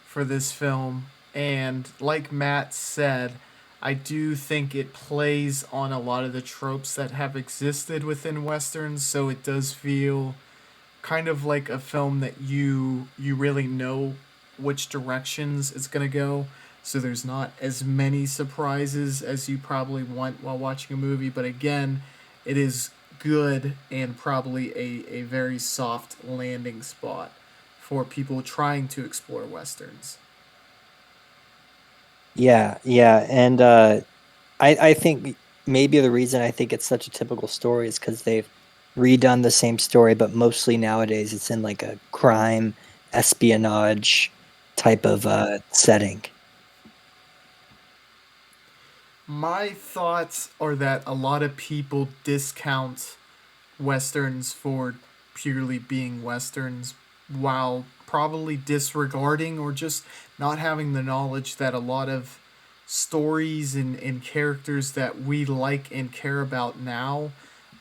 for this film, and like Matt said, I do think it plays on a lot of the tropes that have existed within westerns. So it does feel kind of like a film that you really know which directions it's gonna go. So there's not as many surprises as you probably want while watching a movie. But again, it is good and probably a very soft landing spot for people trying to explore westerns. Yeah, yeah, and I think maybe the reason I think it's such a typical story is because they've redone the same story, but mostly nowadays it's in like a crime espionage type of setting. My thoughts are that a lot of people discount westerns for purely being westerns while probably disregarding or just not having the knowledge that a lot of stories and characters that we like and care about now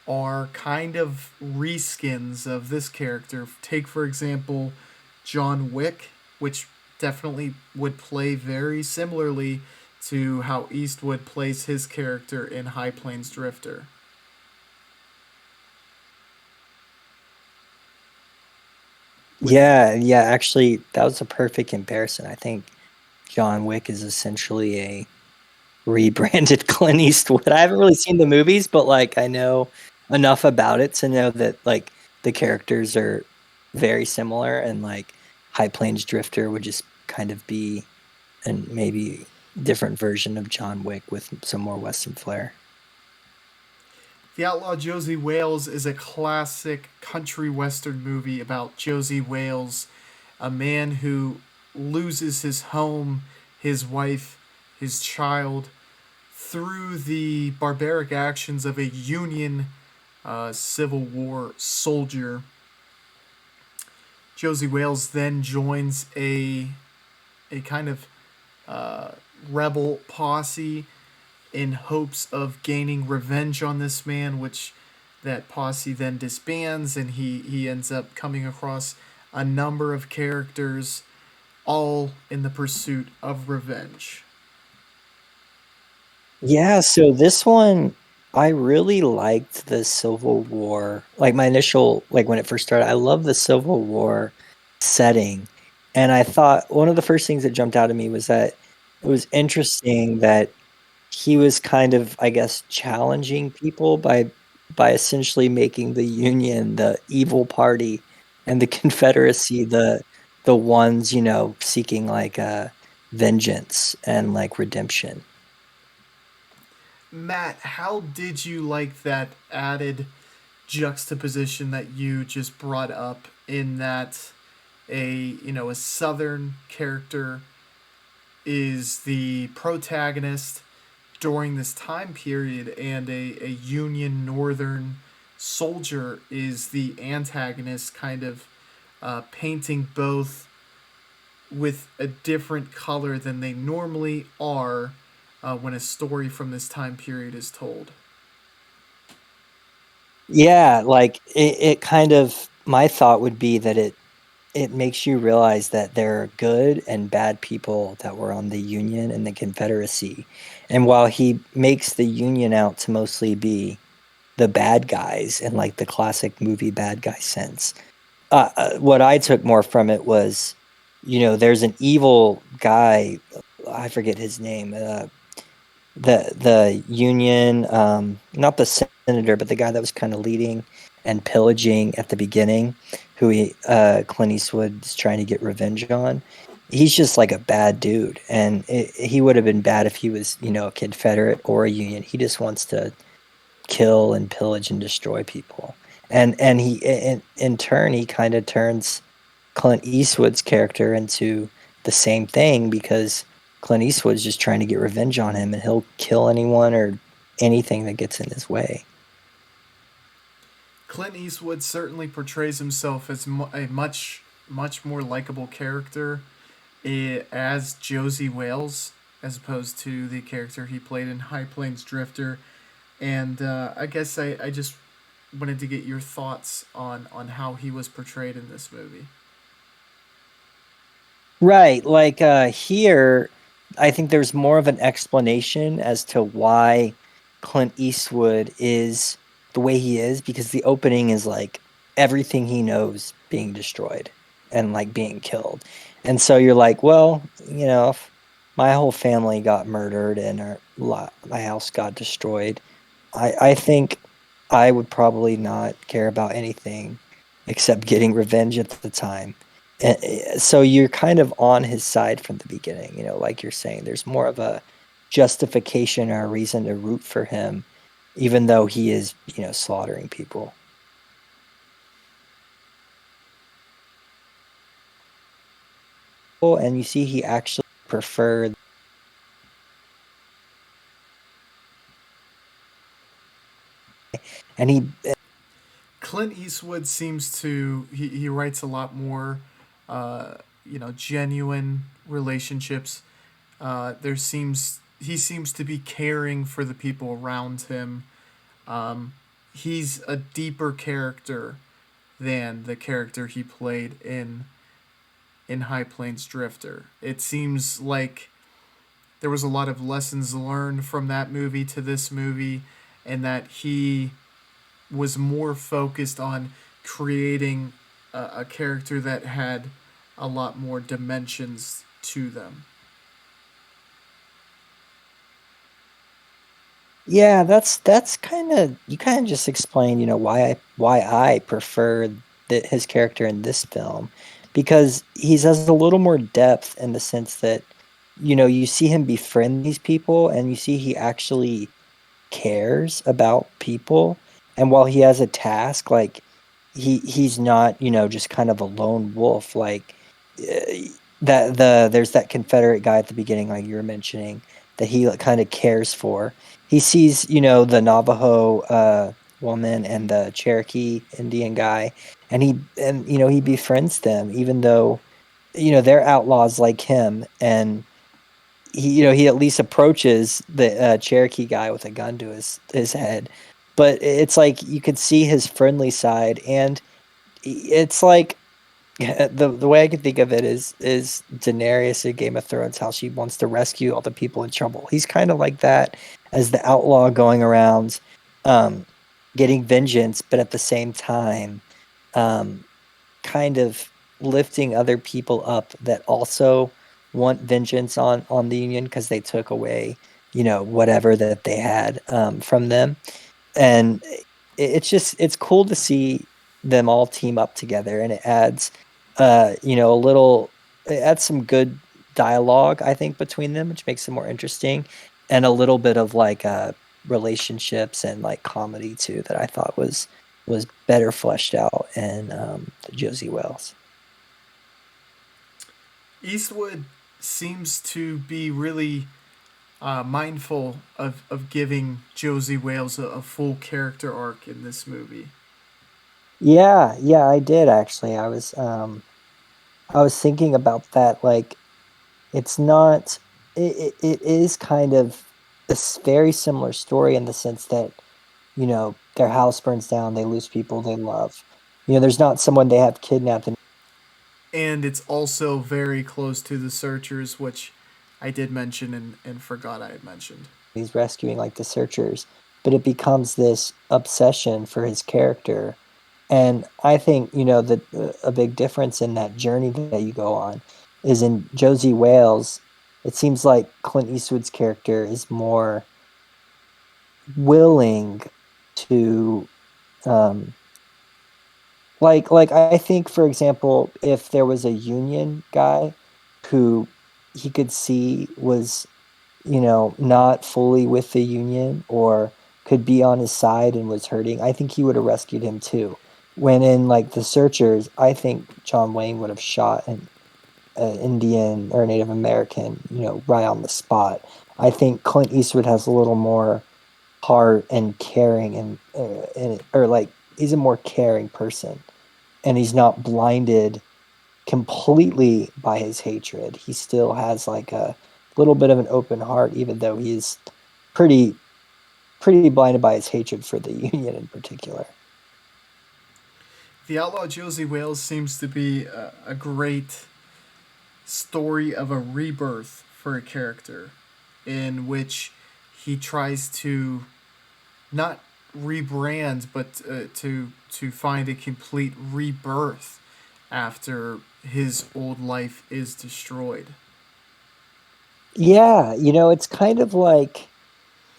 are kind of reskins of this character. Take, for example, John Wick, which definitely would play very similarly to how Eastwood plays his character in High Plains Drifter. With Yeah, yeah, actually that was a perfect comparison. I think John Wick is essentially a rebranded Clint Eastwood. I haven't really seen the movies, but like I know enough about it to know that like the characters are very similar and like High Plains Drifter would just kind of be and maybe different version of John Wick with some more Western flair. The Outlaw Josey Wales is a classic country western movie about Josey Wales, a man who loses his home, his wife, his child through the barbaric actions of a Union Civil War soldier. Josey Wales then joins a kind of uh, rebel posse in hopes of gaining revenge on this man, which that posse then disbands, and he ends up coming across a number of characters, all in the pursuit of revenge. Yeah, so this one I really liked the Civil War. Like my initial like when it first started, I love the Civil War setting. And I thought one of the first things that jumped out at me was that it was interesting that he was kind of, I guess, challenging people by essentially making the Union the evil party and the Confederacy the ones, seeking like vengeance and like redemption. Matt, how did you like that added juxtaposition that you just brought up in that a southern character is the protagonist during this time period and a Union Northern soldier is the antagonist, kind of painting both with a different color than they normally are when a story from this time period is told. Yeah, like it kind of my thought would be that it makes you realize that there are good and bad people that were on the Union and the Confederacy. And while he makes the Union out to mostly be the bad guys in like the classic movie bad guy sense, what I took more from it was, there's an evil guy, I forget his name, the Union, not the senator, but the guy that was kind of leading and pillaging at the beginning, who Clint Eastwood is trying to get revenge on. He's just like a bad dude, and he would have been bad if he was, a Confederate or a Union. He just wants to kill and pillage and destroy people. And he in turn he kind of turns Clint Eastwood's character into the same thing because Clint Eastwood's just trying to get revenge on him and he'll kill anyone or anything that gets in his way. Clint Eastwood certainly portrays himself as a much more likable character as Josey Wales as opposed to the character he played in High Plains Drifter. And I guess I just wanted to get your thoughts on how he was portrayed in this movie. Right. Like here, I think there's more of an explanation as to why Clint Eastwood is the way he is because the opening is like everything he knows being destroyed and like being killed. And so you're like, well, if my whole family got murdered and my house got destroyed, I think I would probably not care about anything except getting revenge at the time. So you're kind of on his side from the beginning, like you're saying, there's more of a justification or a reason to root for him, even though he is, slaughtering people. And you see, he actually preferred, and Clint Eastwood seems to he writes a lot more, genuine relationships. There seems he seems to be caring for the people around him. He's a deeper character than the character he played in High Plains Drifter. It seems like there was a lot of lessons learned from that movie to this movie, and that he was more focused on creating a character that had a lot more dimensions to them. yeah, that's kind of you kind of just explained, why I prefer his character in this film because he's has a little more depth in the sense that you see him befriend these people and you see he actually cares about people. And while he has a task, like he's not, just kind of a lone wolf. Like there's that Confederate guy at the beginning, like you were mentioning, that he like, kind of cares for. He sees, the Navajo woman and the Cherokee Indian guy, and he befriends them, even though they're outlaws like him, and he at least approaches the Cherokee guy with a gun to his head. But it's like you could see his friendly side, and it's like the way I can think of it is Daenerys in Game of Thrones, how she wants to rescue all the people in trouble. He's kind of like that as the outlaw going around, um, getting vengeance, but at the same time, um, kind of lifting other people up that also want vengeance on the Union because they took away, whatever that they had from them. And it's cool to see them all team up together, and it adds it adds some good dialogue, I think, between them, which makes it more interesting, and a little bit of like relationships and like comedy too that I thought was better fleshed out in the Josie Wells. Eastwood seems to be really mindful of giving Josie Wales a full character arc in this movie. Yeah, yeah, I did actually. I was thinking about that. Like, it's not. It is kind of very similar story in the sense that their house burns down, they lose people they love. There's not someone they have kidnapped and And it's also very close to the Searchers, which I did mention and forgot I had mentioned. he's rescuing like the searchers, but it becomes this obsession for his character. And I think, that a big difference in that journey that you go on is in Josie Wales. It seems like Clint Eastwood's character is more willing to, um, like I think, for example, if there was a Union guy who he could see was not fully with the Union or could be on his side and was hurting, I think he would have rescued him too. When in like the Searchers, I think John Wayne would have shot an Indian or Native American, right on the spot. I think Clint Eastwood has a little more heart and caring and or like he's a more caring person and he's not blinded completely by his hatred. He still has like a little bit of an open heart, even though he's pretty pretty blinded by his hatred for the Union in particular. The Outlaw Josey Wales seems to be a great story of a rebirth for a character in which he tries to not rebrand but to find a complete rebirth after his old life is destroyed. Yeah, it's kind of like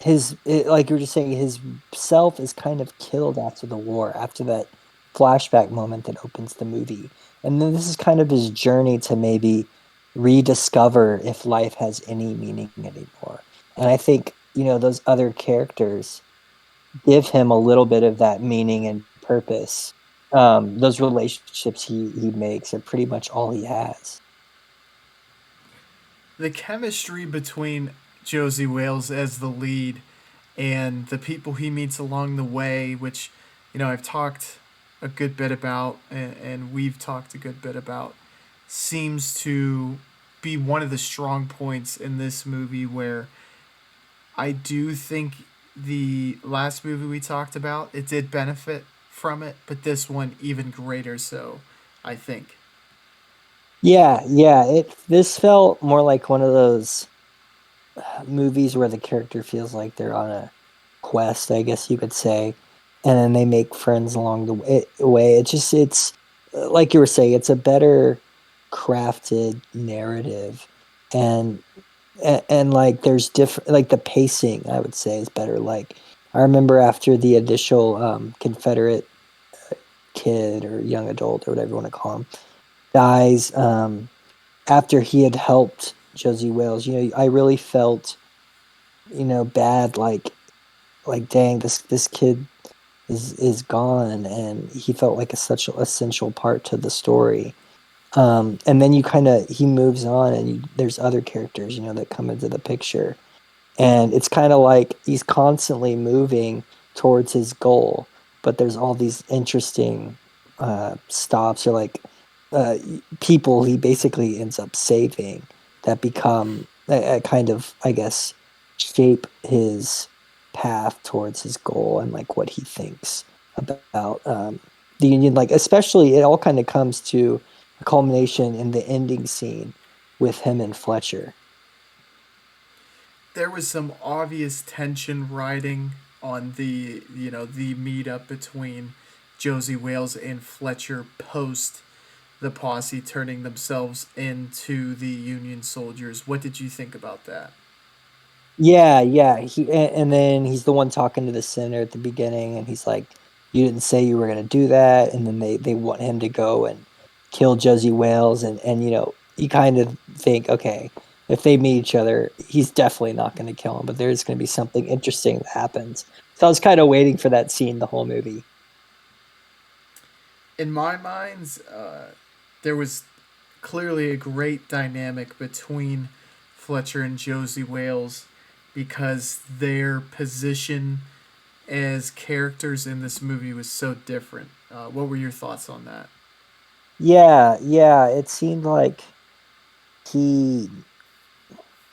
like you were just saying, his self is kind of killed after the war, after that flashback moment that opens the movie. And then this is kind of his journey to maybe rediscover if life has any meaning anymore. And I think, those other characters give him a little bit of that meaning and purpose. Those relationships he makes are pretty much all he has. The chemistry between Josie Wales as the lead and the people he meets along the way, which, I've talked a good bit about, and we've talked a good bit about, seems to be one of the strong points in this movie where I do think the last movie we talked about, it did benefit from it, but this one even greater so, I think. Yeah, yeah. This felt more like one of those movies where the character feels like they're on a quest, I guess you could say, and then they make friends along the way. It's like you were saying, it's a better crafted narrative, and and like there's different, like the pacing, I would say, is better. Like I remember after the initial Confederate kid or young adult or whatever you want to call him dies, after he had helped Josie Wales, I really felt bad, like dang, this kid is gone, and he felt like a such an essential part to the story. And then he moves on, and there's other characters, that come into the picture, and it's kind of like he's constantly moving towards his goal, but there's all these interesting stops or like people he basically ends up saving that become a kind of, I guess, shape his path towards his goal and like what he thinks about the Union. Like especially, it all kind of comes to a culmination in the ending scene with him and Fletcher. There was some obvious tension riding on the meetup between Josie Wales and Fletcher post the posse turning themselves into the Union soldiers. What did you think about that? Yeah, yeah. And then he's the one talking to the senator at the beginning, and he's like, "You didn't say you were going to do that." And then they want him to go and kill Josie Wales, and you kind of think, okay, if they meet each other, he's definitely not going to kill him, but there's going to be something interesting that happens. So I was kind of waiting for that scene the whole movie. In my mind, there was clearly a great dynamic between Fletcher and Josie Wales because their position as characters in this movie was so different. What were your thoughts on that? Yeah, yeah. It seemed like he,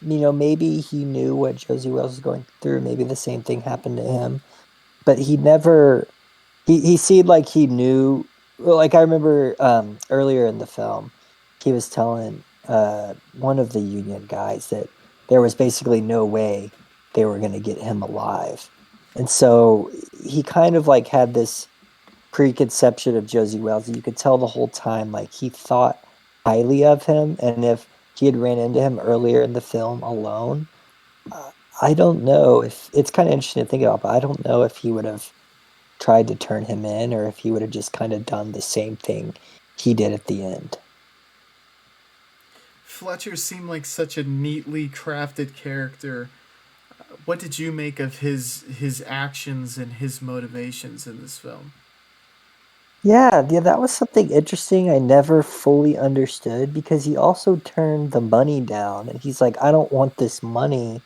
maybe he knew what Josie Wales was going through. Maybe the same thing happened to him, but he never he seemed like he knew. Well, like I remember earlier in the film he was telling one of the Union guys that there was basically no way they were going to get him alive, and so he kind of like had this preconception of Josie Wales. You could tell the whole time like he thought highly of him, and if he had ran into him earlier in the film alone, uh, I don't know if it's kind of interesting to think about, but I don't know if he would have tried to turn him in or if he would have just kind of done the same thing he did at the end. Fletcher seemed like such a neatly crafted character what did you make of his actions and his motivations in this film? Yeah, that was something interesting I never fully understood because he also turned the money down and he's like, I don't want this money.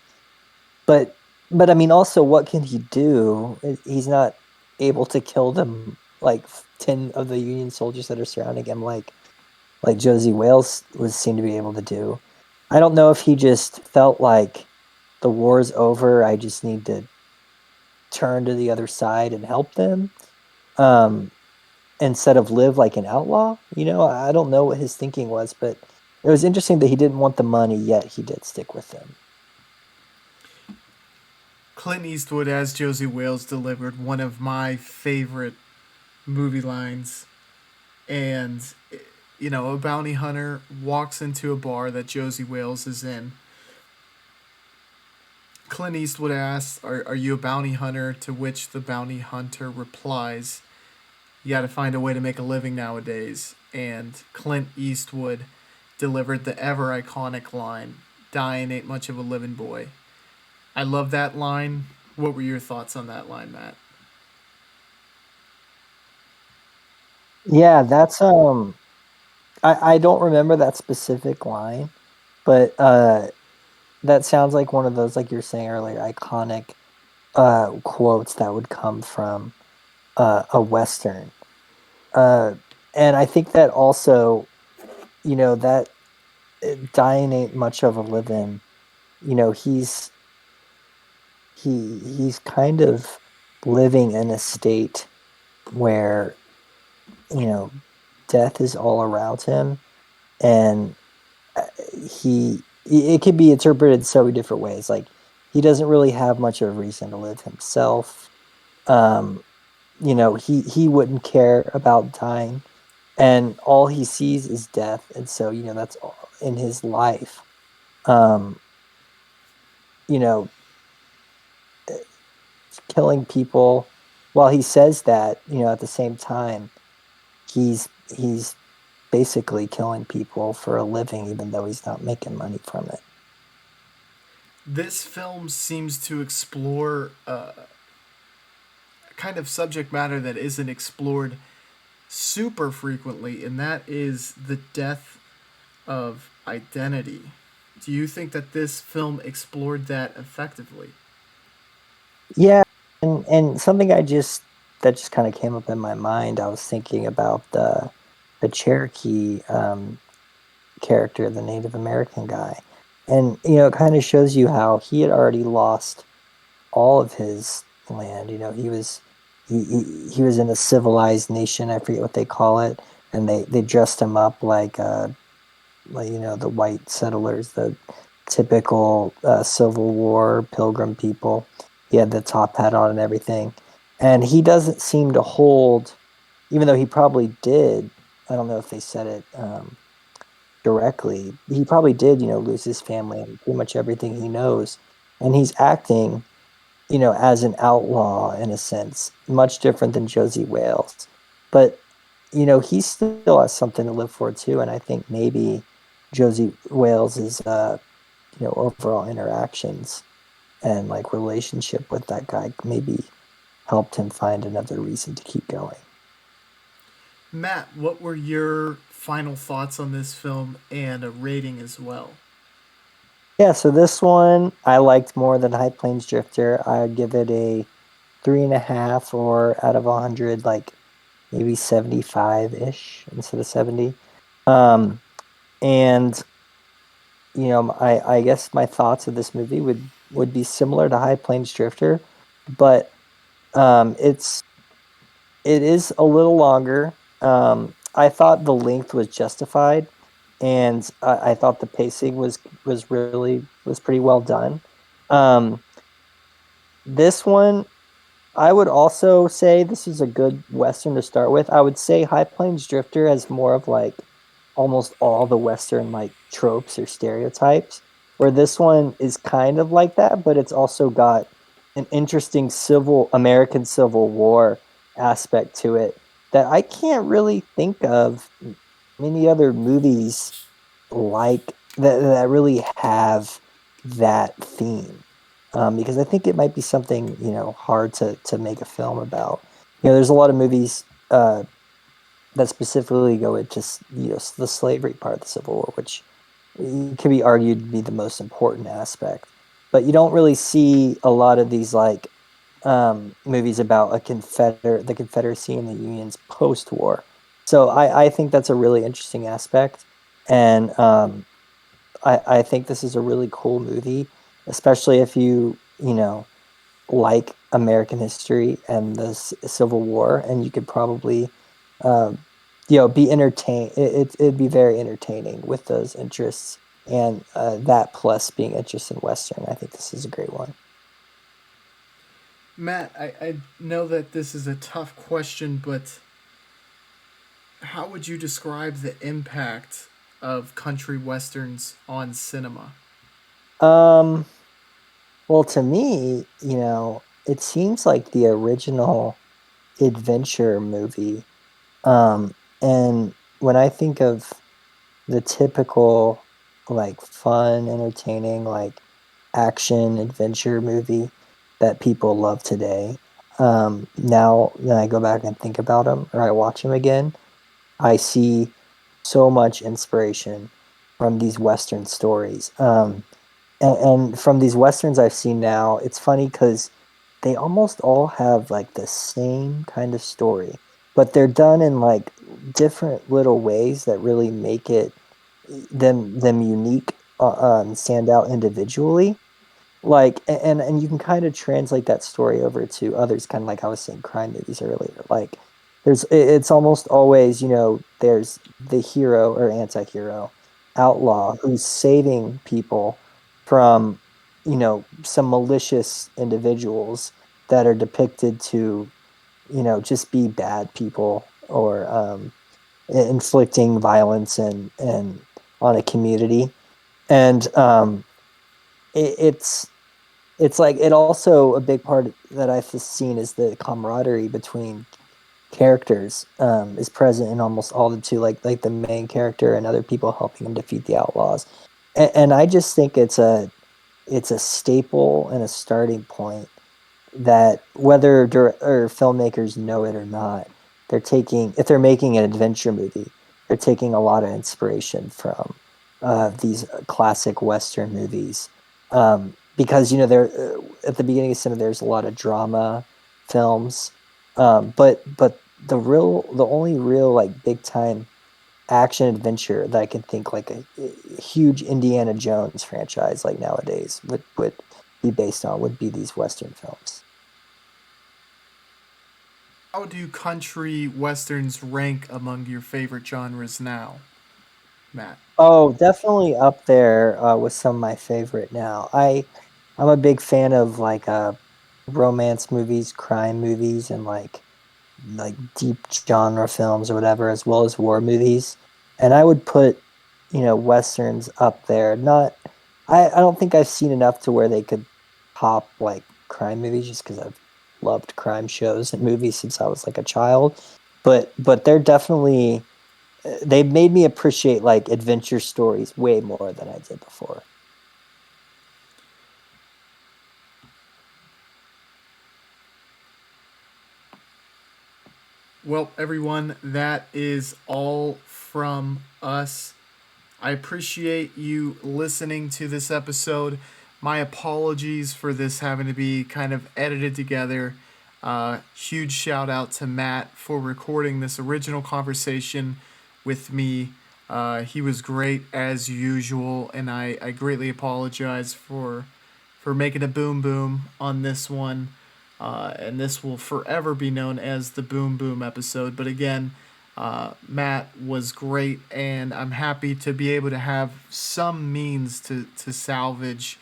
But but I mean also what can he do? He's not able to kill them like 10 of the Union soldiers that are surrounding him like Josie Wales was seemed to be able to do. I don't know if he just felt like the war's over, I just need to turn to the other side and help them. Um instead of live like an outlaw. I don't know what his thinking was, but it was interesting that he didn't want the money, yet he did stick with them. Clint Eastwood as Josie Wales delivered one of my favorite movie lines, and a bounty hunter walks into a bar that Josie Wales is in. Clint Eastwood asks, are you a bounty hunter? To which the bounty hunter replies, you got to find a way to make a living nowadays. And Clint Eastwood delivered the ever iconic line, dying ain't much of a living boy. I love that line. What were your thoughts on that line, Matt? Yeah, that's I don't remember that specific line, but that sounds like one of those, like you're saying earlier, iconic quotes that would come from a Western. Uh and I think that also, that dying ain't much of a living, you know, he's kind of living in a state where, you know, death is all around him, and he it could be interpreted so many different ways. Like he doesn't really have much of a reason to live himself. Um, he wouldn't care about dying, and all he sees is death, and so that's all in his life. Um, you know, killing people. While he says that, at the same time, he's basically killing people for a living, even though he's not making money from it. This film seems to explore a kind of subject matter that isn't explored super frequently, and that is the death of identity. Do you think that this film explored that effectively? Yeah, and something that just kind of came up in my mind. I was thinking about the Cherokee character, the Native American guy, and it kind of shows you how he had already lost all of his land. He was in a civilized nation. I forget what they call it, and they dressed him up like the white settlers, the typical Civil War pilgrim people. He had the top hat on and everything, and he doesn't seem to hold, even though he probably did. I don't know if they said it directly. He probably did, lose his family and pretty much everything he knows, and he's acting, as an outlaw in a sense, much different than Josie Wales. But, he still has something to live for too. And I think maybe Josie Wales's, overall interactions and like relationship with that guy maybe helped him find another reason to keep going. Matt, what were your final thoughts on this film and a rating as well? Yeah, so this one I liked more than High Plains Drifter. I'd give it a 3.5, or out of 100, like maybe 75-ish instead of 70. Um, and I guess my thoughts of this movie would be similar to High Plains Drifter, but it is a little longer. I thought the length was justified, and I thought the pacing was pretty well done. Um, this one, I would also say this is a good Western to start with. I would say High Plains Drifter has more of like almost all the Western like tropes or stereotypes, where this one is kind of like that, but it's also got an interesting American Civil War aspect to it that I can't really think of many other movies like that really have that theme. because I think it might be something, hard to make a film about. There's a lot of movies that specifically go into the slavery part of the Civil War, which can be argued to be the most important aspect. But you don't really see a lot of these like movies about the Confederacy and the Union's post-war. So I think that's a really interesting aspect, and I think this is a really cool movie, especially if you like American history and the Civil War, and you could probably, um, be entertained. It'd be very entertaining with those interests, and that plus being interested in Western. I think this is a great one. Matt, I know that this is a tough question, but how would you describe the impact of country westerns on cinema? Um, well, to me, it seems like the original adventure movie. And when I think of the typical, like, fun, entertaining, like, action adventure movie that people love today, now when I go back and think about them or I watch them again, I see so much inspiration from these Western stories. And from these Westerns I've seen now, it's funny because they almost all have like the same kind of story, but they're done in like different little ways that really make it them unique, stand out individually. Like, and you can kind of translate that story over to others, kind of like I was saying, crime movies earlier. Like, it's almost always, there's the hero or anti-hero, outlaw who's saving people from, some malicious individuals that are depicted to, just be bad people or inflicting violence and on a community. And it's like it also a big part that I've seen is the camaraderie between characters is present in almost all the two, like the main character and other people helping him defeat the outlaws. And I just think it's a staple and a starting point that whether or filmmakers know it or not, if they're making an adventure movie, they're taking a lot of inspiration from these classic Western movies. Because there at the beginning of cinema, there's a lot of drama films, but the only real like big time action adventure that I can think like a huge Indiana Jones franchise like nowadays would be based on would be these Western films. How do country westerns rank among your favorite genres now, Matt? Oh, definitely up there with some of my favorite now. I'm a big fan of like romance movies, crime movies, and like deep genre films or whatever, as well as war movies. And I would put, westerns up there. Not, I don't think I've seen enough to where they could top like crime movies, just because I've loved crime shows and movies since I was like a child. But they're definitely they made me appreciate like adventure stories way more than I did before. Well, everyone, that is all from us. I appreciate you listening to this episode. My apologies for this having to be kind of edited together. Huge shout out to Matt for recording this original conversation with me. He was great as usual, and I greatly apologize for making a boom boom on this one. And this will forever be known as the Boom Boom episode. But again, Matt was great, and I'm happy to be able to have some means to salvage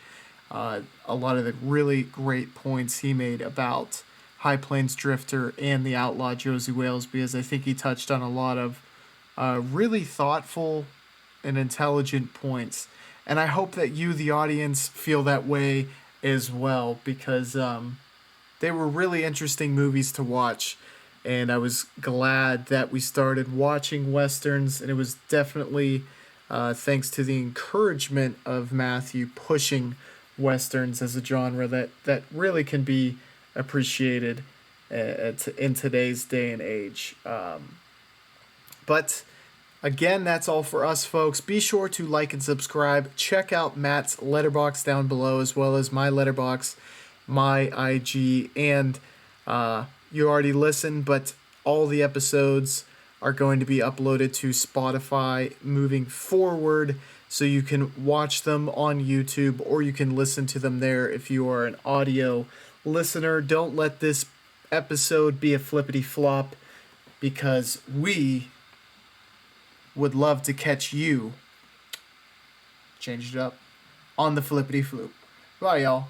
a lot of the really great points he made about High Plains Drifter and the Outlaw Josey Wales, because I think he touched on a lot of really thoughtful and intelligent points. And I hope that you, the audience, feel that way as well, because they were really interesting movies to watch. And I was glad that we started watching westerns, and it was definitely thanks to the encouragement of Matthew pushing westerns as a genre that really can be appreciated in today's day and age. But again, that's all for us, folks. Be sure to like and subscribe. Check out Matt's letterbox down below, as well as my letterbox, my IG, and you already listened, but all the episodes are going to be uploaded to Spotify moving forward, so you can watch them on YouTube or you can listen to them there if you are an audio listener. Don't let this episode be a flippity flop, because we would love to catch you, change it up, on the flippity floop. Bye, y'all.